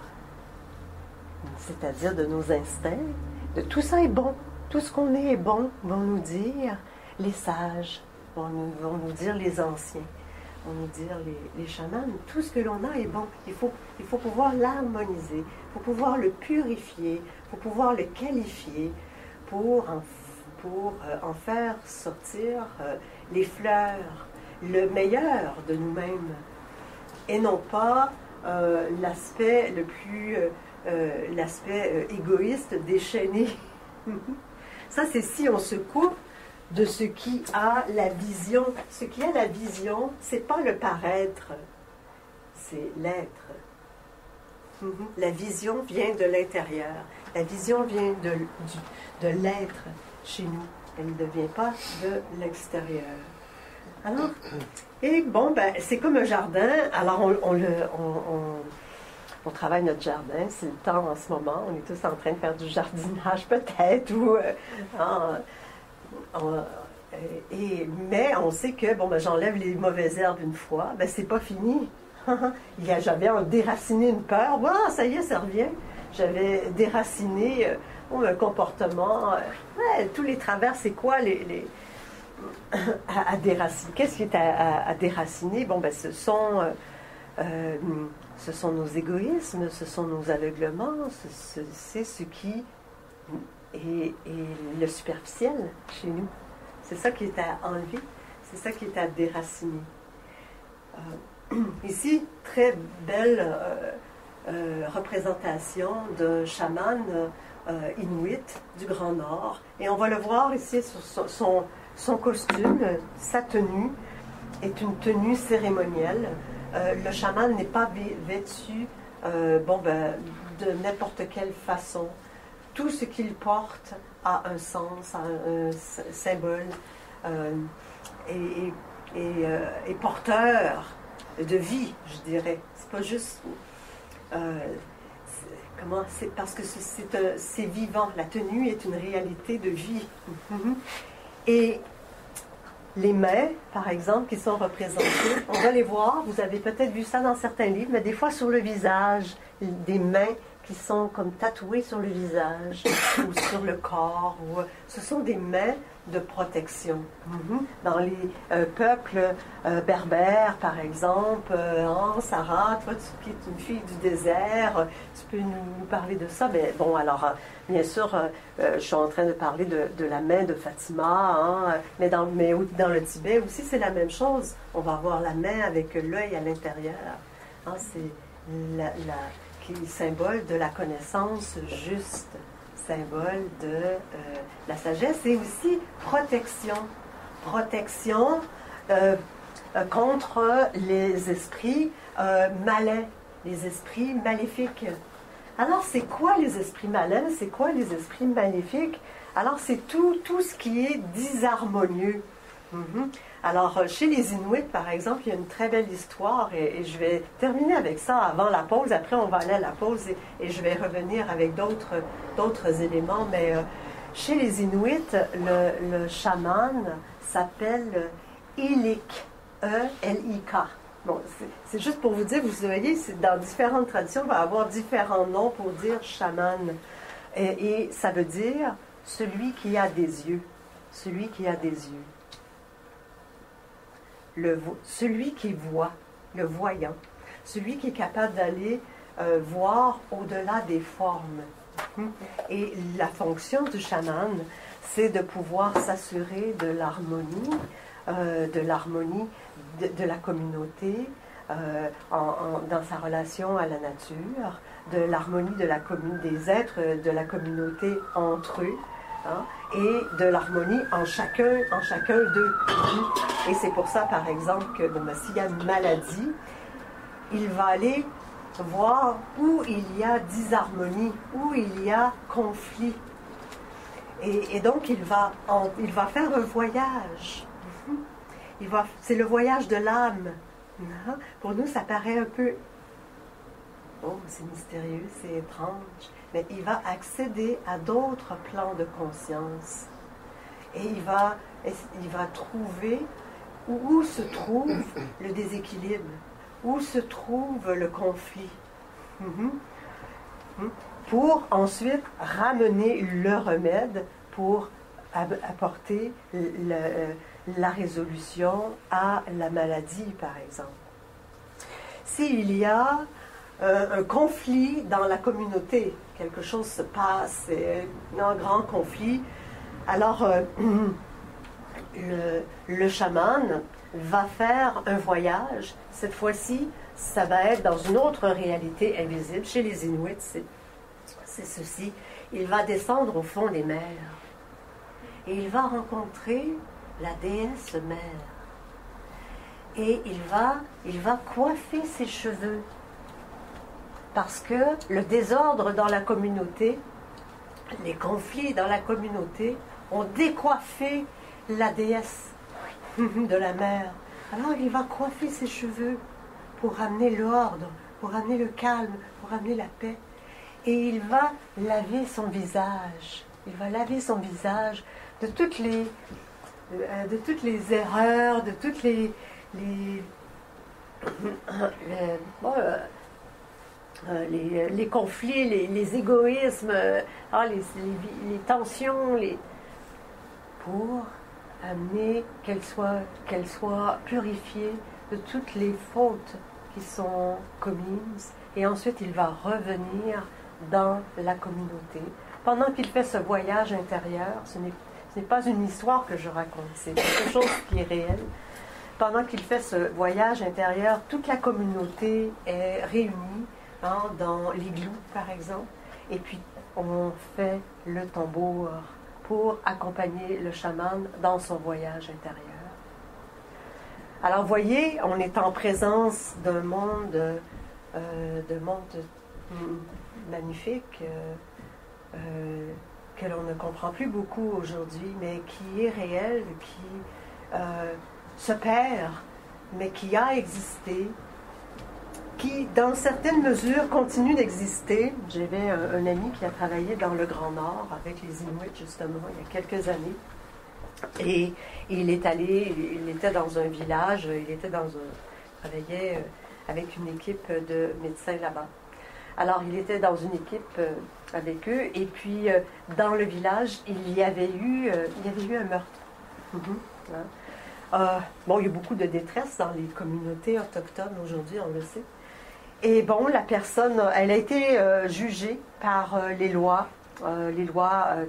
c'est-à-dire de nos instincts, de tout ça est bon, tout ce qu'on est bon, vont nous dire les sages, vont nous dire les anciens, vont nous dire les chamans, tout ce que l'on a est bon. Il faut pouvoir l'harmoniser, il faut pouvoir le purifier, il faut pouvoir le qualifier pour en faire sortir les fleurs, le meilleur de nous-mêmes, et non pas l'aspect égoïste, déchaîné. Ça, c'est si on se coupe de ce qui a la vision. Ce qui a la vision, c'est pas le paraître, c'est l'être. La vision vient de l'intérieur. La vision vient de l'être chez nous. Elle ne vient pas de l'extérieur. Alors, et bon, ben, c'est comme un jardin. Alors, on travaille notre jardin. C'est le temps en ce moment. On est tous en train de faire du jardinage, peut-être, ou... mais on sait que, bon, ben, j'enlève les mauvaises herbes une fois. Ben, c'est pas fini. J'avais déraciné une peur. Ah, ça y est, ça revient. J'avais déraciné un comportement. Tous les travers, c'est quoi à déraciner? Qu'est-ce qui est à déraciner? Bon, ben, ce sont nos égoïsmes, ce sont nos aveuglements, c'est ce qui est le superficiel chez nous. C'est ça qui est à enlever, c'est ça qui est à déraciner. Ici, très belle représentation d'un chaman inuit du Grand Nord. Et on va le voir ici sur son costume, sa tenue est une tenue cérémonielle. Le chaman n'est pas vêtu de n'importe quelle façon. Tout ce qu'il porte a un sens, a un symbole, et porteur de vie, je dirais. C'est pas juste... c'est parce que c'est vivant. La tenue est une réalité de vie. Et les mains, par exemple, qui sont représentées, on va les voir, vous avez peut-être vu ça dans certains livres, mais des fois sur le visage, des mains qui sont comme tatouées sur le visage ou sur le corps. Ce sont des mains de protection. Dans les peuples berbères, par exemple, Sarah, toi qui es une fille du désert, tu peux nous parler de ça. Mais bon, alors, bien sûr, je suis en train de parler de la main de Fatima, mais dans le Tibet aussi, c'est la même chose. On va avoir la main avec l'œil à l'intérieur. C'est qui est symbole de la connaissance juste, symbole de la sagesse, et aussi protection. Protection contre les esprits malins, les esprits maléfiques. Alors, c'est quoi les esprits malins? C'est quoi les esprits maléfiques? Alors, c'est tout ce qui est disharmonieux. Alors, chez les Inuits, par exemple, il y a une très belle histoire, et je vais terminer avec ça avant la pause. Après, on va aller à la pause, et je vais revenir avec d'autres éléments. Mais chez les Inuits, le chaman s'appelle Elik, E-L-I-K. Bon, c'est juste pour vous dire, vous voyez, dans différentes traditions, on va avoir différents noms pour dire chaman. Et ça veut dire celui qui a des yeux. Celui qui a des yeux. Celui qui voit, le voyant, celui qui est capable d'aller voir au-delà des formes. Et la fonction du chaman, c'est de pouvoir s'assurer de l'harmonie de la communauté dans sa relation à la nature, de l'harmonie des êtres de la communauté entre eux. Et de l'harmonie en chacun d'eux. Et c'est pour ça, par exemple, que s'il y a une maladie, il va aller voir où il y a disharmonie, où il y a conflit. Et donc, il va faire un voyage. C'est le voyage de l'âme. Pour nous, ça paraît un peu... Oh, c'est mystérieux, c'est étrange. Mais il va accéder à d'autres plans de conscience. Et il va trouver où se trouve le déséquilibre, où se trouve le conflit. pour ensuite ramener le remède pour apporter la résolution à la maladie, par exemple. S'il y a un conflit dans la communauté, quelque chose se passe, un grand conflit, alors le chaman va faire un voyage. Cette fois-ci, ça va être dans une autre réalité invisible. Chez les Inuits, c'est ceci. Il va descendre au fond des mers et il va rencontrer la déesse mère. Et il va coiffer ses cheveux. Parce que le désordre dans la communauté, les conflits dans la communauté ont décoiffé la déesse de la mer. Alors il va coiffer ses cheveux pour ramener l'ordre, pour ramener le calme, pour ramener la paix. Et il va laver son visage. Il va laver son visage de toutes les erreurs, de toutes les conflits, les égoïsmes, les tensions, pour amener qu'elle soit purifiée de toutes les fautes qui sont commises. Et ensuite, il va revenir dans la communauté. Pendant qu'il fait ce voyage intérieur, ce n'est pas une histoire que je raconte, c'est quelque chose qui est réel. Pendant qu'il fait ce voyage intérieur, toute la communauté est réunie dans l'igloo, par exemple, et puis on fait le tambour pour accompagner le chaman dans son voyage intérieur. Alors, voyez, on est en présence d'un monde magnifique que l'on ne comprend plus beaucoup aujourd'hui, mais qui est réel, qui se perd, mais qui a existé, qui, dans certaines mesures, continue d'exister. J'avais un ami qui a travaillé dans le Grand Nord avec les Inuits, justement, il y a quelques années. Et il était dans un village, il travaillait avec une équipe de médecins là-bas. Alors, il était dans une équipe avec eux, et puis dans le village, il y avait eu un meurtre. Bon, il y a beaucoup de détresse dans les communautés autochtones aujourd'hui, on le sait. Et bon, la personne, elle a été jugée par les lois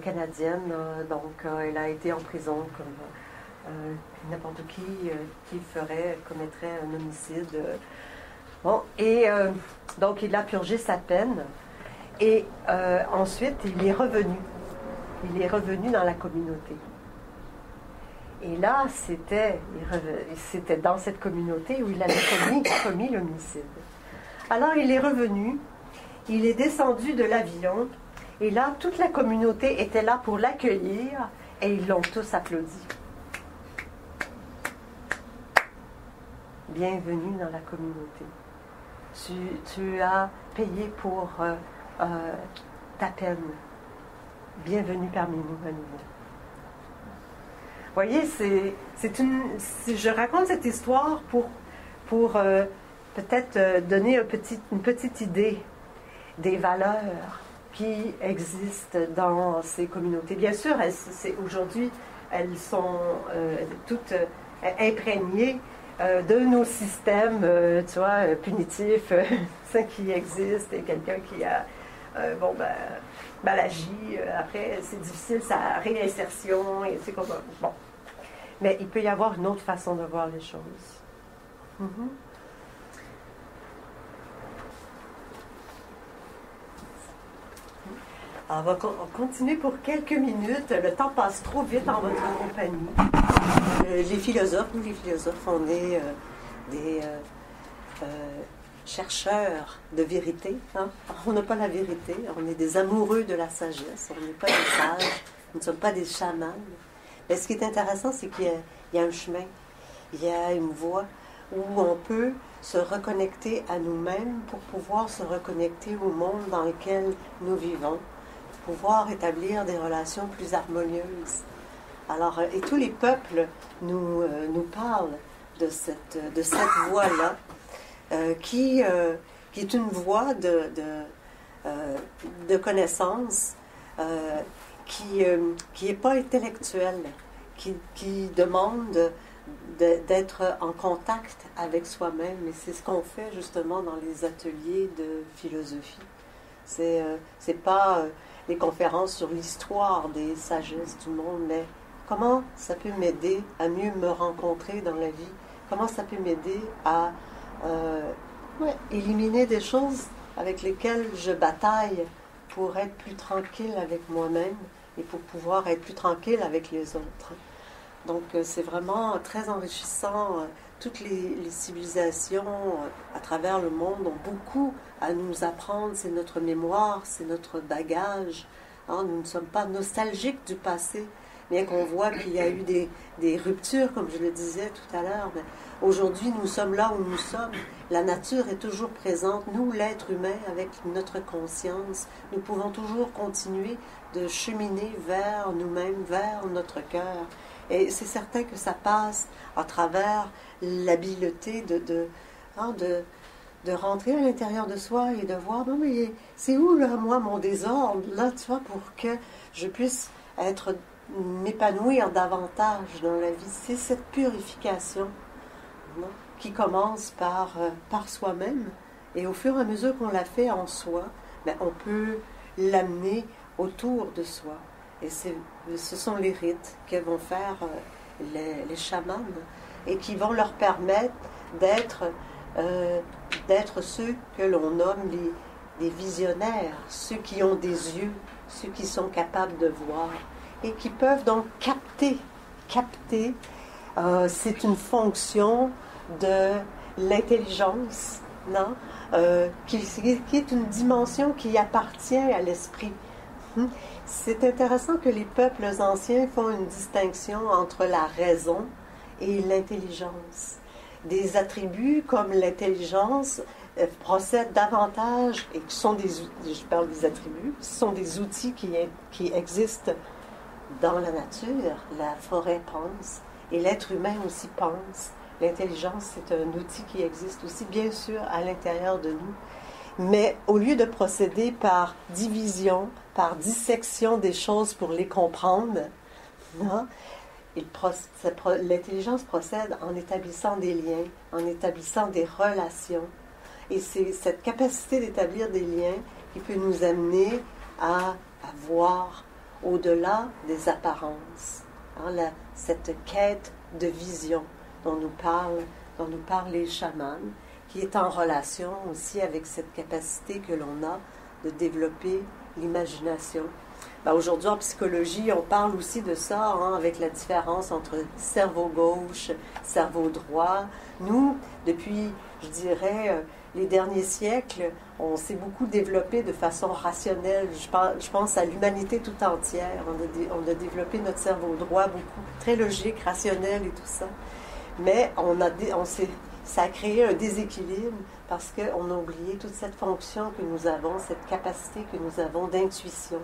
canadiennes, donc elle a été en prison comme n'importe qui commettrait un homicide. Bon, et donc il a purgé sa peine, et ensuite il est revenu dans la communauté. Et là, c'était dans cette communauté où il avait commis l'homicide. Alors il est revenu, il est descendu de l'avion, et là, toute la communauté était là pour l'accueillir, et ils l'ont tous applaudi. Bienvenue dans la communauté. Tu as payé pour ta peine. Bienvenue parmi nous à nouveau. Vous voyez, je raconte cette histoire pour peut-être donner une petite idée des valeurs qui existent dans ces communautés. Bien sûr, aujourd'hui, elles sont toutes imprégnées de nos systèmes, punitifs qui existent, et quelqu'un qui a mal agi, après c'est difficile sa réinsertion, et c'est comme bon. Mais il peut y avoir une autre façon de voir les choses. Alors, on va continuer pour quelques minutes. Le temps passe trop vite en votre compagnie. Les philosophes, on est des chercheurs de vérité. On n'a pas la vérité, on est des amoureux de la sagesse, on n'est pas des sages, nous ne sommes pas des chamans. Mais ce qui est intéressant, c'est qu'il y a un chemin, il y a une voie où on peut se reconnecter à nous-mêmes pour pouvoir se reconnecter au monde dans lequel nous vivons, pouvoir établir des relations plus harmonieuses. Alors, et tous les peuples nous parlent de cette voie-là, qui est une voie de connaissances qui n'est pas intellectuelle, qui demande d'être en contact avec soi-même. Et c'est ce qu'on fait justement dans les ateliers de philosophie. C'est pas les conférences sur l'histoire des sagesses du monde, mais comment ça peut m'aider à mieux me rencontrer dans la vie? Comment ça peut m'aider à éliminer des choses avec lesquelles je bataille pour être plus tranquille avec moi-même et pour pouvoir être plus tranquille avec les autres. Donc c'est vraiment très enrichissant. Toutes les civilisations à travers le monde ont beaucoup à nous apprendre. C'est notre mémoire, c'est notre bagage. Hein, nous ne sommes pas nostalgiques du passé, bien qu'on voit qu'il y a eu des ruptures, comme je le disais tout à l'heure. Mais aujourd'hui, nous sommes là où nous sommes. La nature est toujours présente. Nous, l'être humain, avec notre conscience, nous pouvons toujours continuer de cheminer vers nous-mêmes, vers notre cœur. Et c'est certain que ça passe à travers l'habileté de rentrer à l'intérieur de soi et de voir, non mais c'est où là, moi, mon désordre, là, tu vois, pour que je puisse m'épanouir davantage dans la vie. C'est cette purification, non, qui commence par soi-même. Et au fur et à mesure qu'on la fait en soi, ben, on peut l'amener autour de soi. Et ce sont les rites que vont faire les chamans et qui vont leur permettre d'être ceux que l'on nomme les visionnaires, ceux qui ont des yeux, ceux qui sont capables de voir et qui peuvent donc capter. C'est une fonction de l'intelligence, non? Qui est une dimension qui appartient à l'esprit. C'est intéressant que les peuples anciens font une distinction entre la raison et l'intelligence. Des attributs comme l'intelligence procèdent davantage, et qui sont je parle des attributs, ce sont des outils qui existent dans la nature. La forêt pense, et l'être humain aussi pense. L'intelligence, c'est un outil qui existe aussi, bien sûr, à l'intérieur de nous. Mais au lieu de procéder par division, par dissection des choses pour les comprendre, non, l'intelligence procède en établissant des liens, en établissant des relations. Et c'est cette capacité d'établir des liens qui peut nous amener à voir au-delà des apparences. Hein, cette quête de vision dont nous parlent les chamans, qui est en relation aussi avec cette capacité que l'on a de développer l'imagination. Aujourd'hui, en psychologie, on parle aussi de ça, hein, avec la différence entre cerveau gauche, cerveau droit. Nous, depuis, je dirais, les derniers siècles, on s'est beaucoup développé de façon rationnelle. Je pense à l'humanité tout entière. On a développé notre cerveau droit beaucoup, très logique, rationnel et tout ça. Mais ça a créé un déséquilibre parce qu'on a oublié toute cette fonction que nous avons, cette capacité que nous avons d'intuition,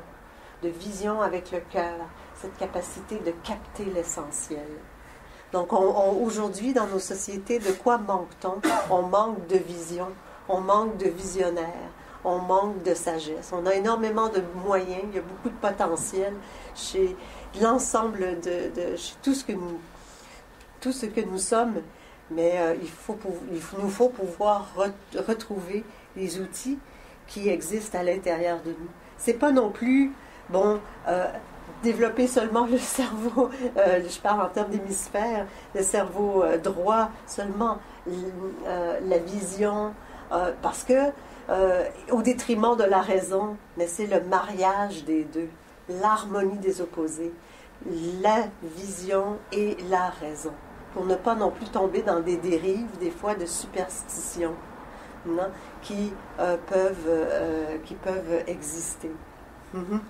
de vision avec le cœur, cette capacité de capter l'essentiel. Donc aujourd'hui, dans nos sociétés, de quoi manque-t-on? On manque de vision, on manque de visionnaires, on manque de sagesse. On a énormément de moyens, il y a beaucoup de potentiel chez l'ensemble chez tout ce que nous sommes, mais il nous faut pouvoir retrouver les outils qui existent à l'intérieur de nous. C'est pas non plus, développer seulement le cerveau, je parle en termes d'hémisphère, le cerveau droit seulement, la vision, parce que au détriment de la raison, mais c'est le mariage des deux, l'harmonie des opposés, la vision et la raison, pour ne pas non plus tomber dans des dérives, des fois de superstition, non, qui peuvent exister.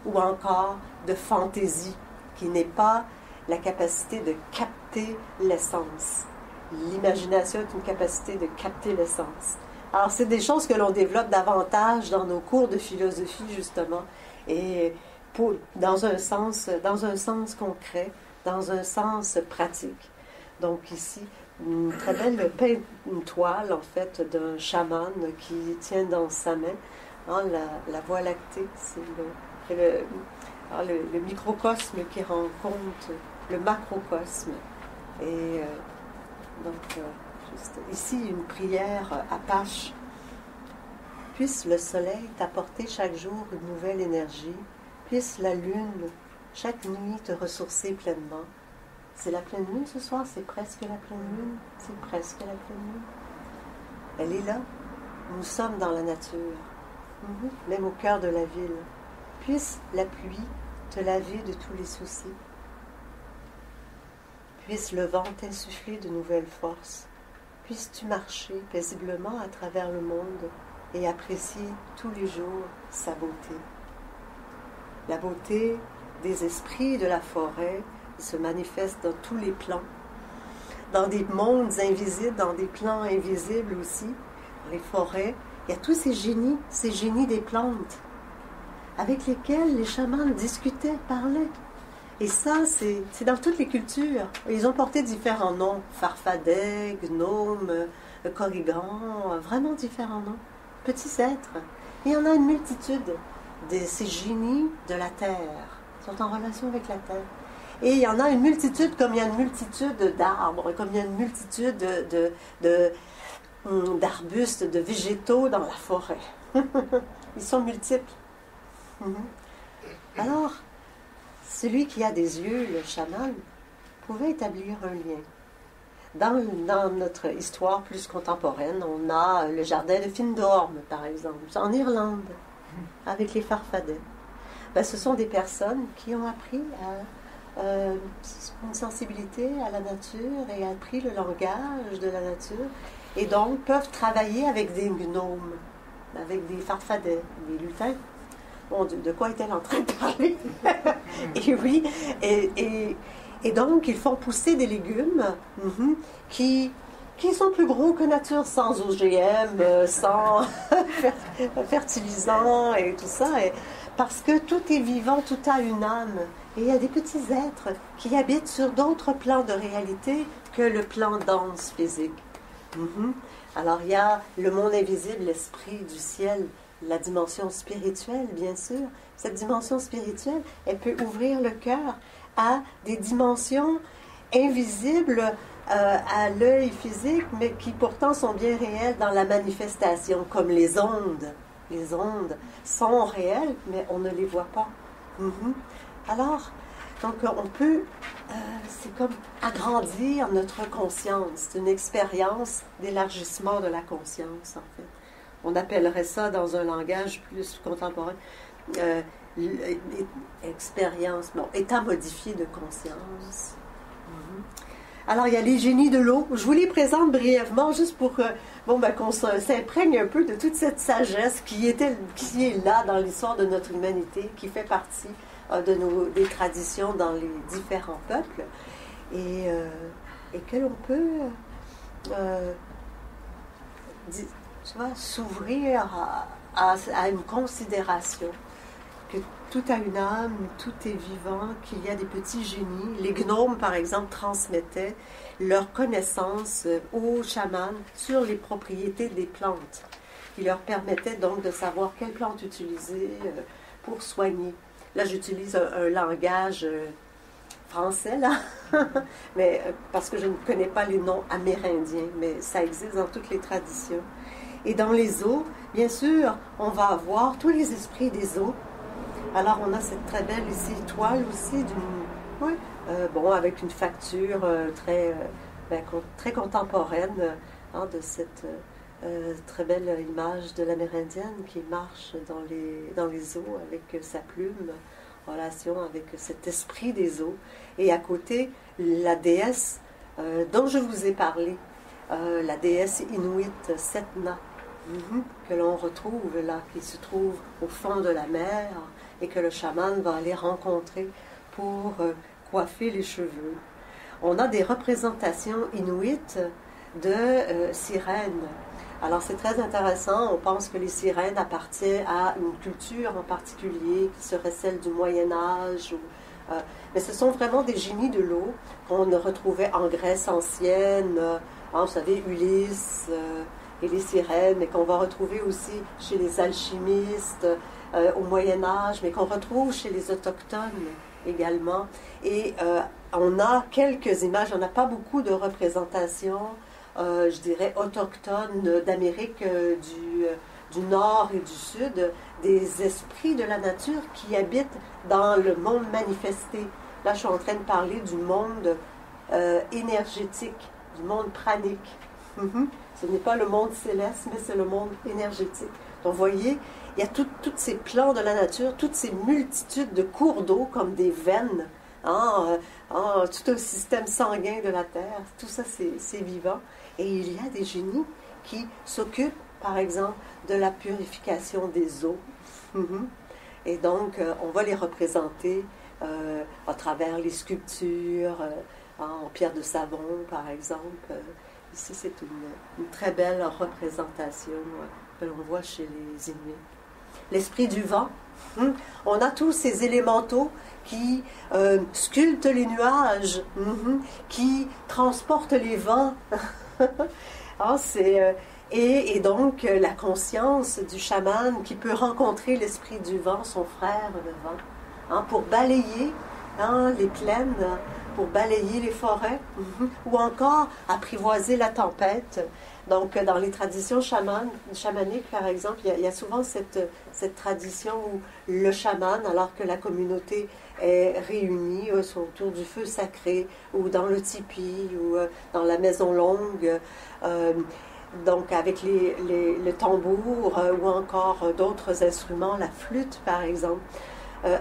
Ou encore de fantaisie, qui n'est pas la capacité de capter l'essence. L'imagination est une capacité de capter l'essence. Alors, c'est des choses que l'on développe davantage dans nos cours de philosophie, justement, et dans un sens concret, dans un sens pratique. Donc ici, une très belle toile, en fait, d'un chaman qui tient dans sa main hein, la Voie lactée, c'est le microcosme qui rencontre le macrocosme. Et donc, juste ici, une prière Apache. Puisse le soleil t'apporter chaque jour une nouvelle énergie, puisse la lune chaque nuit te ressourcer pleinement. C'est la pleine lune ce soir, c'est presque la pleine lune, c'est presque la pleine lune. Elle est là, nous sommes dans la nature, même au cœur de la ville. Puisse la pluie te laver de tous les soucis. Puisse le vent t'insuffler de nouvelles forces. Puisses-tu marcher paisiblement à travers le monde et apprécier tous les jours sa beauté. La beauté des esprits de la forêt se manifeste dans tous les plans, dans des mondes invisibles, dans des plans invisibles aussi, dans les forêts. Il y a tous ces génies des plantes, avec lesquels les chamans discutaient, parlaient. Et ça, c'est dans toutes les cultures. Ils ont porté différents noms, farfadets, gnomes, corrigans, vraiment différents noms. Petits êtres. Il y en a une multitude de ces génies de la terre. Ils sont en relation avec la terre. Et il y en a une multitude, comme il y a une multitude d'arbres, comme il y a une multitude d'arbustes, de végétaux dans la forêt. Ils sont multiples. Alors, celui qui a des yeux, le chaman, pouvait établir un lien. Dans notre histoire plus contemporaine, on a le jardin de Findorm, par exemple, en Irlande, avec les farfadets. Ce sont des personnes qui ont appris une sensibilité à la nature et appris le langage de la nature, et donc peuvent travailler avec des gnomes, avec des farfadets, des lutins. Mon Dieu, de quoi est-elle en train de parler? Et oui, et donc ils font pousser des légumes qui sont plus gros que nature, sans OGM, sans fertilisants et tout ça, parce que tout est vivant, tout a une âme. Et il y a des petits êtres qui habitent sur d'autres plans de réalité que le plan dense physique. Alors il y a le monde invisible, l'esprit du ciel, la dimension spirituelle, bien sûr. Cette dimension spirituelle, elle peut ouvrir le cœur à des dimensions invisibles à l'œil physique, mais qui pourtant sont bien réelles dans la manifestation, comme les ondes. Les ondes sont réelles, mais on ne les voit pas. Alors, donc on peut, c'est comme agrandir notre conscience. C'est une expérience d'élargissement de la conscience, en fait. On appellerait ça, dans un langage plus contemporain, expérience, état modifié de conscience. Alors, il y a les génies de l'eau. Je vous les présente brièvement, juste pour qu'on s'imprègne un peu de toute cette sagesse qui est là dans l'histoire de notre humanité, qui fait partie des traditions dans les différents peuples, et que l'on peut s'ouvrir à une considération que tout a une âme, tout est vivant, qu'il y a des petits génies. Les gnomes, par exemple, transmettaient leur connaissance aux chamans sur les propriétés des plantes, qui leur permettaient donc de savoir quelle plante utiliser pour soigner. Là, j'utilise un langage français, là, mais, parce que je ne connais pas les noms amérindiens, mais ça existe dans toutes les traditions. Et dans les eaux, bien sûr, on va avoir tous les esprits des eaux. Alors, on a cette très belle ici toile aussi, avec une facture très contemporaine de cette très belle image de l'Amérindienne qui marche dans les eaux avec sa plume, en relation avec cet esprit des eaux. Et à côté, la déesse dont je vous ai parlé, la déesse inuite Setna, que l'on retrouve là, qui se trouve au fond de la mer et que le chaman va aller rencontrer pour coiffer les cheveux. On a des représentations inuites de sirènes. Alors c'est très intéressant, on pense que les sirènes appartiennent à une culture en particulier, qui serait celle du Moyen-Âge, mais ce sont vraiment des génies de l'eau qu'on retrouvait en Grèce ancienne, vous savez, Ulysse, et les sirènes, mais qu'on va retrouver aussi chez les alchimistes au Moyen Âge, mais qu'on retrouve chez les autochtones également. Et on a quelques images, on n'a pas beaucoup de représentations, je dirais, autochtones d'Amérique du Nord et du Sud, des esprits de la nature qui habitent dans le monde manifesté. Là, je suis en train de parler du monde énergétique, du monde pranique. Ce n'est pas le monde céleste, mais c'est le monde énergétique. Donc, vous voyez, il y a tous ces plans de la nature, toutes ces multitudes de cours d'eau comme des veines, tout un système sanguin de la Terre, tout ça, c'est vivant. Et il y a des génies qui s'occupent, par exemple, de la purification des eaux. Et donc, on va les représenter à travers les sculptures, en pierre de savon, par exemple. Ici, c'est une très belle représentation que l'on voit chez les Inuits. L'esprit du vent. On a tous ces élémentaux qui sculptent les nuages, qui transportent les vents. Et donc, la conscience du chaman qui peut rencontrer l'esprit du vent, son frère le vent, pour balayer les plaines, pour balayer les forêts, ou encore apprivoiser la tempête. Donc, dans les traditions chamaniques, par exemple, il y a souvent cette tradition où le chaman, alors que la communauté est réunie autour du feu sacré, ou dans le tipi, ou dans la maison longue, donc avec le tambour, ou encore d'autres instruments, la flûte, par exemple.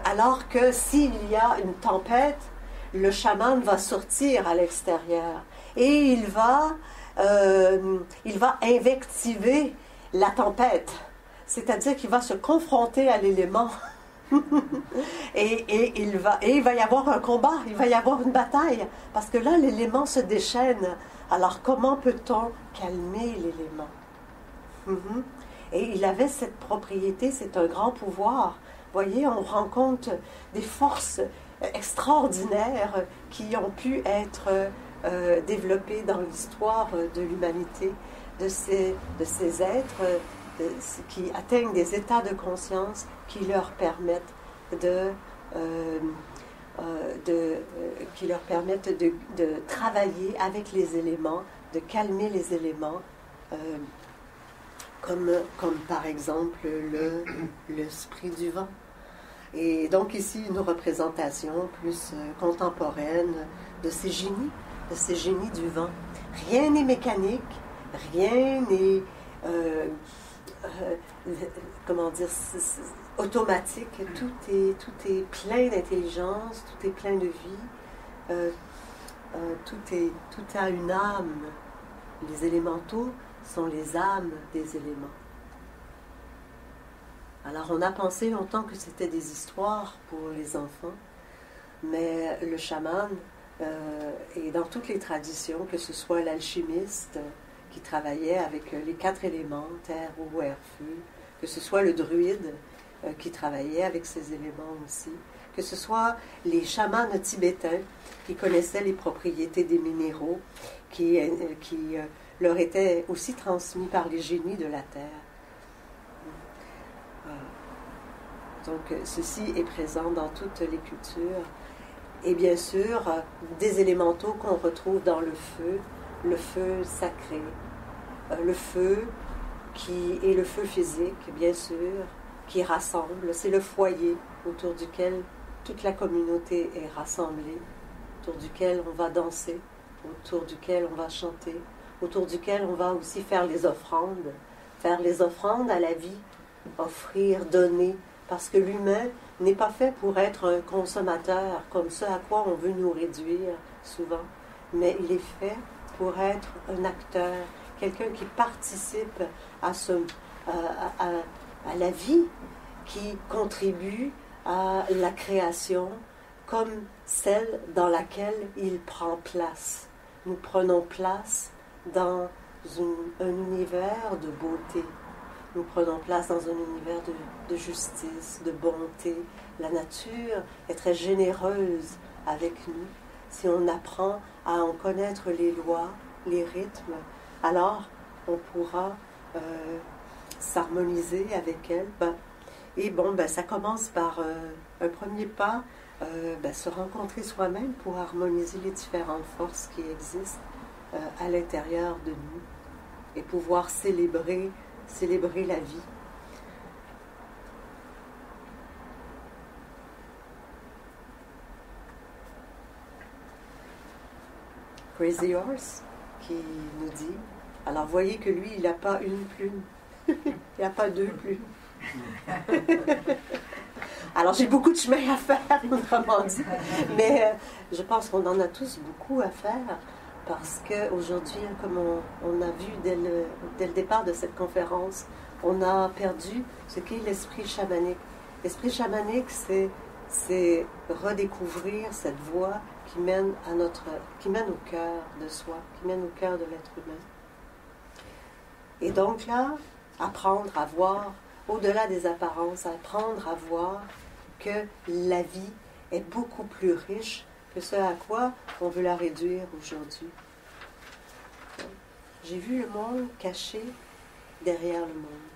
Alors que s'il y a une tempête, le chaman va sortir à l'extérieur et il va invectiver la tempête, c'est-à-dire qu'il va se confronter à l'élément. et il va y avoir un combat, il va y avoir une bataille, parce que là l'élément se déchaîne. Alors comment peut-on calmer l'élément? Et il avait cette propriété, c'est un grand pouvoir. Vous voyez, on rencontre des forces extraordinaires qui ont pu être développées dans l'histoire de l'humanité, de ces êtres qui atteignent des états de conscience qui leur permettent de travailler avec les éléments, de calmer les éléments, comme par exemple l'esprit du vent. Et donc ici, une représentation plus contemporaine de ces génies du vent. Rien n'est mécanique, rien n'est automatique, tout est plein d'intelligence, tout est plein de vie, tout a une âme. Les élémentaux sont les âmes des éléments. Alors on a pensé longtemps que c'était des histoires pour les enfants, mais le chaman, et dans toutes les traditions, que ce soit l'alchimiste qui travaillait avec les 4 éléments, terre, eau, air, feu, que ce soit le druide qui travaillait avec ces éléments aussi, que ce soit les chamans tibétains qui connaissaient les propriétés des minéraux, qui leur étaient aussi transmis par les génies de la terre. Donc ceci est présent dans toutes les cultures. Et bien sûr, des élémentaux qu'on retrouve dans le feu sacré, le feu qui est le feu physique, bien sûr, qui rassemble. C'est le foyer autour duquel toute la communauté est rassemblée, autour duquel on va danser, autour duquel on va chanter, autour duquel on va aussi faire les offrandes à la vie, offrir, donner, parce que l'humain n'est pas fait pour être un consommateur, comme ce à quoi on veut nous réduire souvent, mais il est fait pour être un acteur, quelqu'un qui participe à la vie, qui contribue à la création comme celle dans laquelle il prend place. Nous prenons place dans un univers de beauté. Nous prenons place dans un univers de justice, de bonté. La nature est très généreuse avec nous. Si on apprend à en connaître les lois, les rythmes, alors on pourra s'harmoniser avec elle. Et bon, ça commence par un premier pas, se rencontrer soi-même pour harmoniser les différentes forces qui existent à l'intérieur de nous et pouvoir célébrer la vie. Crazy Horse qui nous dit, alors voyez que lui, il n'a pas une plume, il n'a pas deux plumes. Alors j'ai beaucoup de chemin à faire, autrement dit, mais je pense qu'on en a tous beaucoup à faire parce qu'aujourd'hui, comme on a vu dès le départ de cette conférence, on a perdu ce qu'est l'esprit chamanique. L'esprit chamanique, c'est redécouvrir cette voie qui mène au cœur de soi, qui mène au cœur de l'être humain. Et donc là, apprendre à voir, au-delà des apparences, apprendre à voir que la vie est beaucoup plus riche que ce à quoi on veut la réduire aujourd'hui. J'ai vu le monde caché derrière le monde.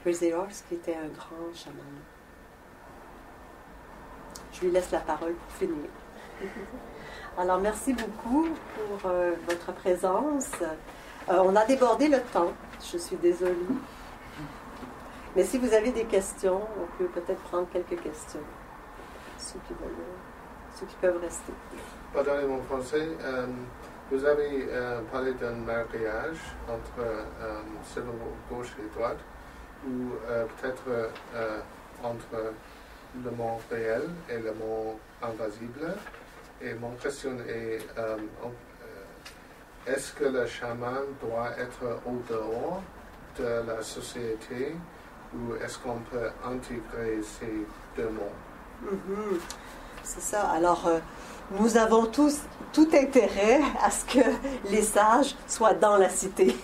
Crazy Horse, qui était un grand chaman. Je lui laisse la parole pour finir. Alors, merci beaucoup pour votre présence. On a débordé le temps, je suis désolée. Mais si vous avez des questions, on peut peut-être prendre quelques questions. Ceux qui peuvent rester. Pardonnez mon français. Vous avez parlé d'un mariage entre selon gauche et droite, ou peut-être entre le monde réel et le monde invisible. Et mon question est, est-ce que le chaman doit être au dehors de la société, ou est-ce qu'on peut intégrer ces deux mondes? Mm-hmm. C'est ça. Alors, nous avons tous tout intérêt à ce que les sages soient dans la cité.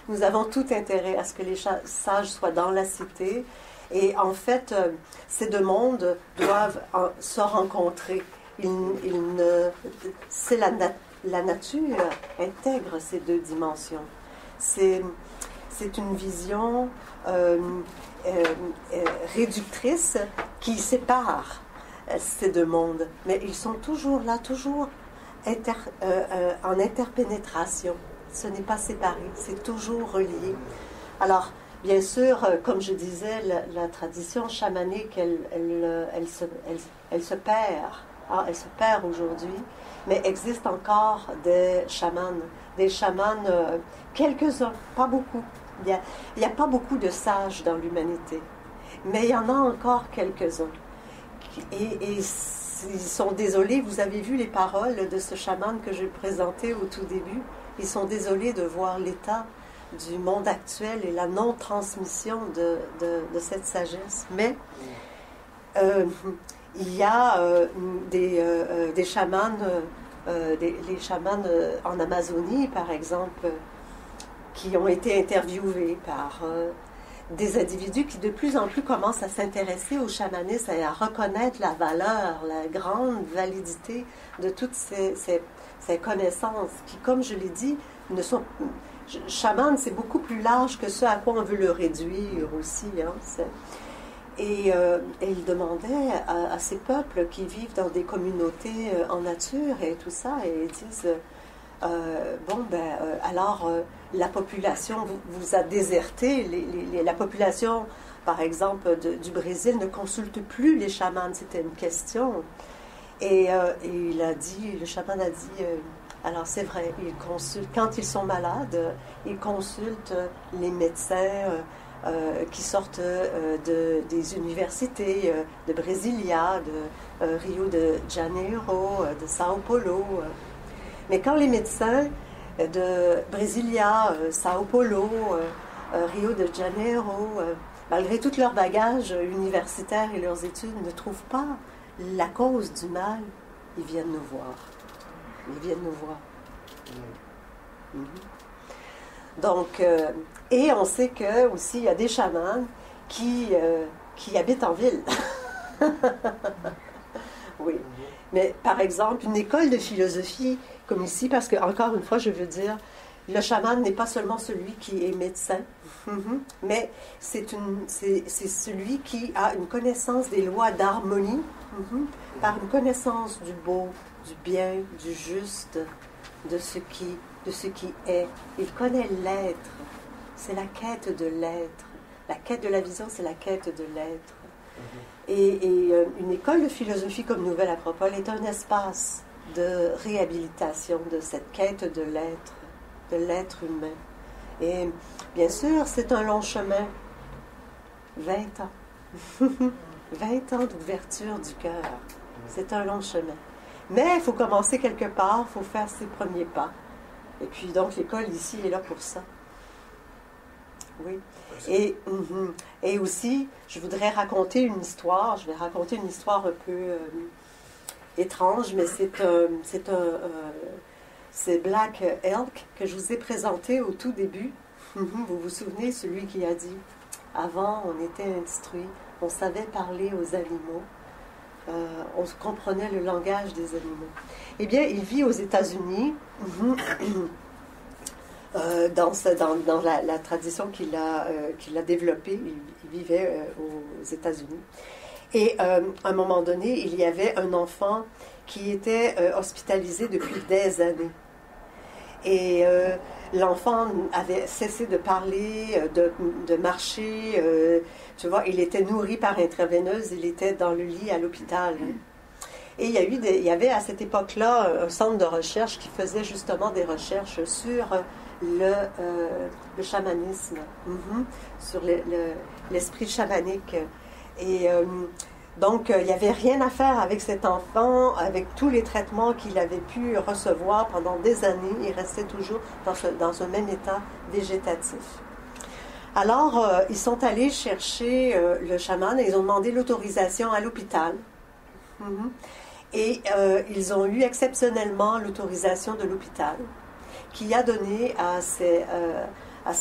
Nous avons tout intérêt à ce que les sages soient dans la cité. Et en fait, ces deux mondes doivent se rencontrer. La nature intègre ces deux dimensions. C'est une vision réductrice qui sépare ces deux mondes. Mais ils sont toujours là, toujours en interpénétration. Ce n'est pas séparé, c'est toujours relié. Alors, bien sûr, comme je disais, la tradition chamanique, elle se perd. Elle se perd aujourd'hui, mais existe encore des chamans, quelques-uns, pas beaucoup. Il n'y a pas beaucoup de sages dans l'humanité, mais il y en a encore quelques-uns. Et ils sont désolés, vous avez vu les paroles de ce chaman que j'ai présenté au tout début, ils sont désolés de voir l'état du monde actuel et la non-transmission de cette sagesse. Mais il y a des chamans, les chamans en Amazonie, par exemple, qui ont été interviewés par des individus qui de plus en plus commencent à s'intéresser au chamanisme et à reconnaître la valeur, la grande validité de toutes ces connaissances qui, comme je l'ai dit, ne sont... Chaman, c'est beaucoup plus large que ce à quoi on veut le réduire aussi. Hein, et il demandait à ces peuples qui vivent dans des communautés en nature et tout ça, et ils disent alors la population vous a déserté, la population par exemple du Brésil ne consulte plus les chamans, c'était une question. Et le chaman a dit alors c'est vrai, ils consultent, quand ils sont malades, ils consultent les médecins qui sortent des universités de Brasilia, de Rio de Janeiro, de Sao Paulo. Mais quand les médecins de Brasilia, Sao Paulo, Rio de Janeiro, malgré tout leur bagage universitaire et leurs études, ne trouvent pas la cause du mal, ils viennent nous voir. Ils viennent nous voir. Donc, et on sait que aussi il y a des chamans qui habitent en ville. Oui. Mais par exemple, une école de philosophie comme ici, parce que encore une fois, je veux dire, le chaman n'est pas seulement celui qui est médecin, mais c'est celui qui a une connaissance des lois d'harmonie, par une connaissance du beau, du bien, du juste, de ce qui est. Il connaît l'être. C'est la quête de l'être. La quête de la vision, c'est la quête de l'être. Et une école de philosophie comme Nouvelle Acropole est un espace de réhabilitation de cette quête de l'être humain. Et bien sûr, c'est un long chemin. 20 ans. 20 ans d'ouverture du cœur. C'est un long chemin. Mais il faut commencer quelque part, il faut faire ses premiers pas. Et puis donc l'école ici est là pour ça. Oui. Et aussi, je voudrais raconter une histoire. Je vais raconter une histoire un peu étrange, mais c'est Black Elk que je vous ai présenté au tout début. Vous vous souvenez, celui qui a dit « Avant, on était instruits, on savait parler aux animaux, on comprenait le langage des animaux. » Eh bien, il vit aux États-Unis, dans la tradition qu'il a développée. Il vivait aux États-Unis. Et à un moment donné, il y avait un enfant qui était hospitalisé depuis des années. Et l'enfant avait cessé de parler, de marcher. Tu vois, il était nourri par intraveineuse, il était dans le lit à l'hôpital. Et il y avait à cette époque-là un centre de recherche qui faisait justement des recherches sur le chamanisme, sur l'esprit chamanique. Et donc, il n'y avait rien à faire avec cet enfant, avec tous les traitements qu'il avait pu recevoir pendant des années. Il restait toujours dans un même état végétatif. Alors, ils sont allés chercher le chaman et ils ont demandé l'autorisation à l'hôpital. Et ils ont eu exceptionnellement l'autorisation de l'hôpital, qui a donné à ces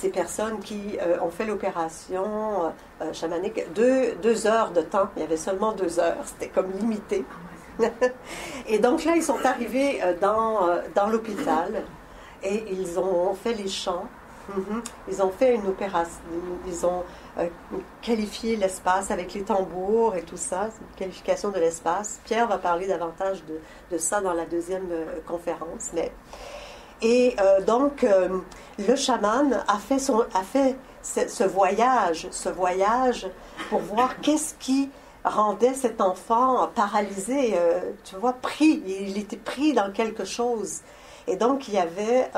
personnes qui ont fait l'opération chamanique 2 heures de temps. Il y avait seulement 2 heures, c'était comme limité. Et donc là, ils sont arrivés dans l'hôpital et ils ont fait les chants. Ils ont fait une opération, ils ont qualifié l'espace avec les tambours et tout ça, c'est une qualification de l'espace. Pierre va parler davantage de ça dans la deuxième conférence. Et donc, le chaman a fait ce voyage pour voir qu'est-ce qui rendait cet enfant paralysé, tu vois, pris. Il était pris dans quelque chose. Et donc, il y avait...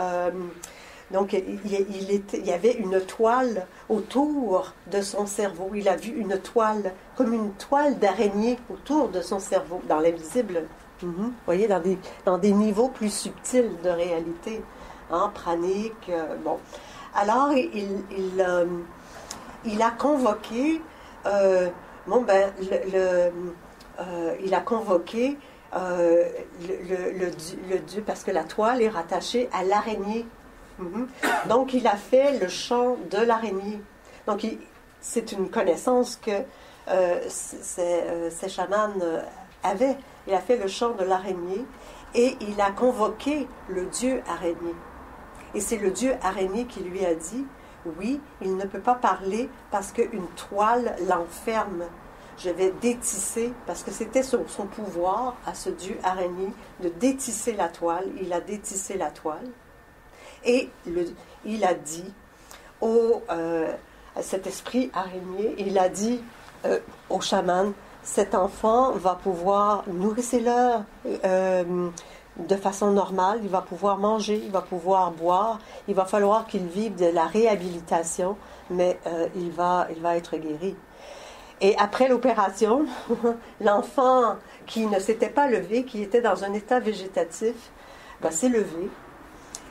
il y avait une toile autour de son cerveau. Il a vu une toile, comme une toile d'araignée autour de son cerveau, dans l'invisible. Vous voyez, dans des niveaux plus subtils de réalité, pranique. Bon. Alors, il a convoqué, il a convoqué le dieu, parce que la toile est rattachée à l'araignée. Donc, il a fait le chant de l'araignée. Donc, c'est une connaissance que ces chamans avaient. Il a fait le chant de l'araignée et il a convoqué le dieu araignée. Et c'est le dieu araignée qui lui a dit, oui, il ne peut pas parler parce qu'une toile l'enferme. Je vais détisser, parce que c'était son pouvoir à ce dieu araignée de détisser la toile. Il a détissé la toile. Et il a dit à cet esprit araignée, il a dit au chaman, cet enfant va pouvoir nourrir ses leurs de façon normale, il va pouvoir manger, il va pouvoir boire, il va falloir qu'il vive de la réhabilitation, mais il va être guéri. Et après l'opération, l'enfant qui ne s'était pas levé, qui était dans un état végétatif, s'est levé.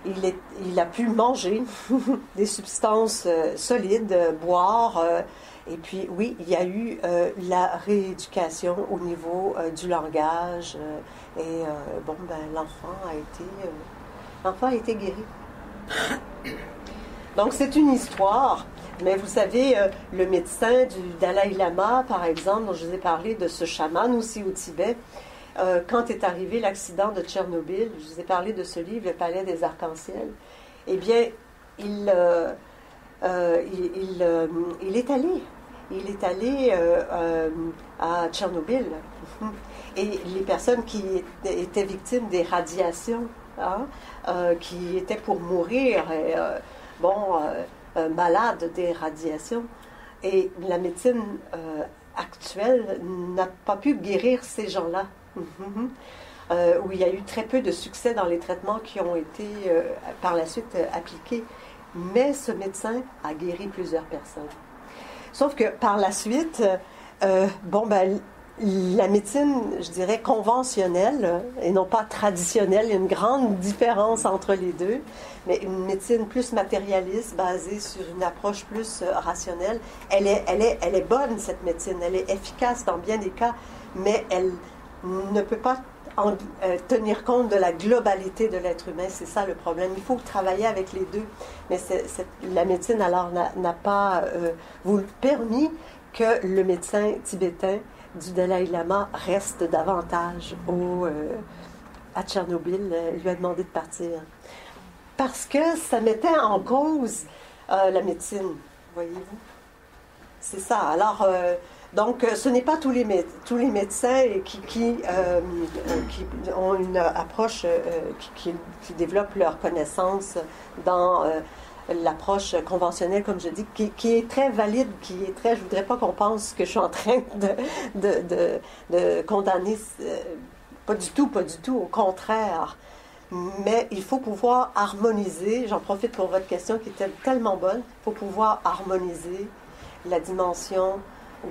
Il a pu manger des substances solides, boire, et puis oui, il y a eu la rééducation au niveau du langage, et l'enfant a été guéri. Donc c'est une histoire, mais vous savez, le médecin du Dalai Lama, par exemple, dont je vous ai parlé, de ce chaman aussi au Tibet, quand est arrivé l'accident de Tchernobyl, je vous ai parlé de ce livre, Le Palais des Arcs-en-Ciel, eh bien, il est allé. Il est allé à Tchernobyl. Et les personnes qui étaient victimes des radiations, qui étaient pour mourir, malades des radiations, et la médecine actuelle n'a pas pu guérir ces gens-là. Où il y a eu très peu de succès dans les traitements qui ont été par la suite appliqués. Mais ce médecin a guéri plusieurs personnes. Sauf que par la suite, la médecine, je dirais, conventionnelle et non pas traditionnelle, il y a une grande différence entre les deux, mais une médecine plus matérialiste, basée sur une approche plus rationnelle, elle est bonne, cette médecine, elle est efficace dans bien des cas, mais elle ne peut pas tenir compte de la globalité de l'être humain. C'est ça le problème. Il faut travailler avec les deux. Mais la médecine, alors, n'a pas voulu permis que le médecin tibétain du Dalai Lama reste davantage à Tchernobyl. Il lui a demandé de partir. Parce que ça mettait en cause la médecine, voyez-vous. C'est ça. Alors, donc, ce n'est pas tous les médecins qui ont une approche, qui développent leurs connaissances dans l'approche conventionnelle, comme je dis, qui est très valide, je ne voudrais pas qu'on pense que je suis en train de condamner, pas du tout, au contraire. Mais il faut pouvoir harmoniser, j'en profite pour votre question qui était tellement bonne, il faut pouvoir harmoniser la dimension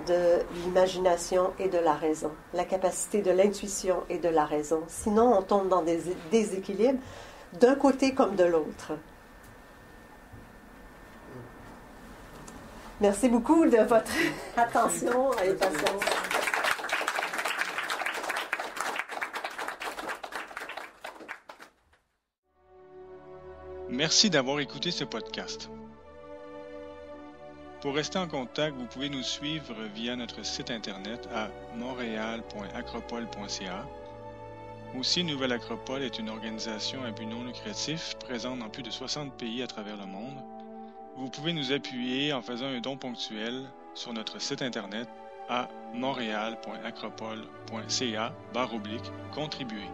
de l'imagination et de la raison, la capacité de l'intuition et de la raison. Sinon, on tombe dans des déséquilibres d'un côté comme de l'autre. Merci beaucoup de votre attention et patience. Merci d'avoir écouté ce podcast. Pour rester en contact, vous pouvez nous suivre via notre site internet à montréal.acropole.ca. Aussi, Nouvelle Acropole est une organisation à but non lucratif présente dans plus de 60 pays à travers le monde. Vous pouvez nous appuyer en faisant un don ponctuel sur notre site internet à montréal.acropole.ca/contribuer.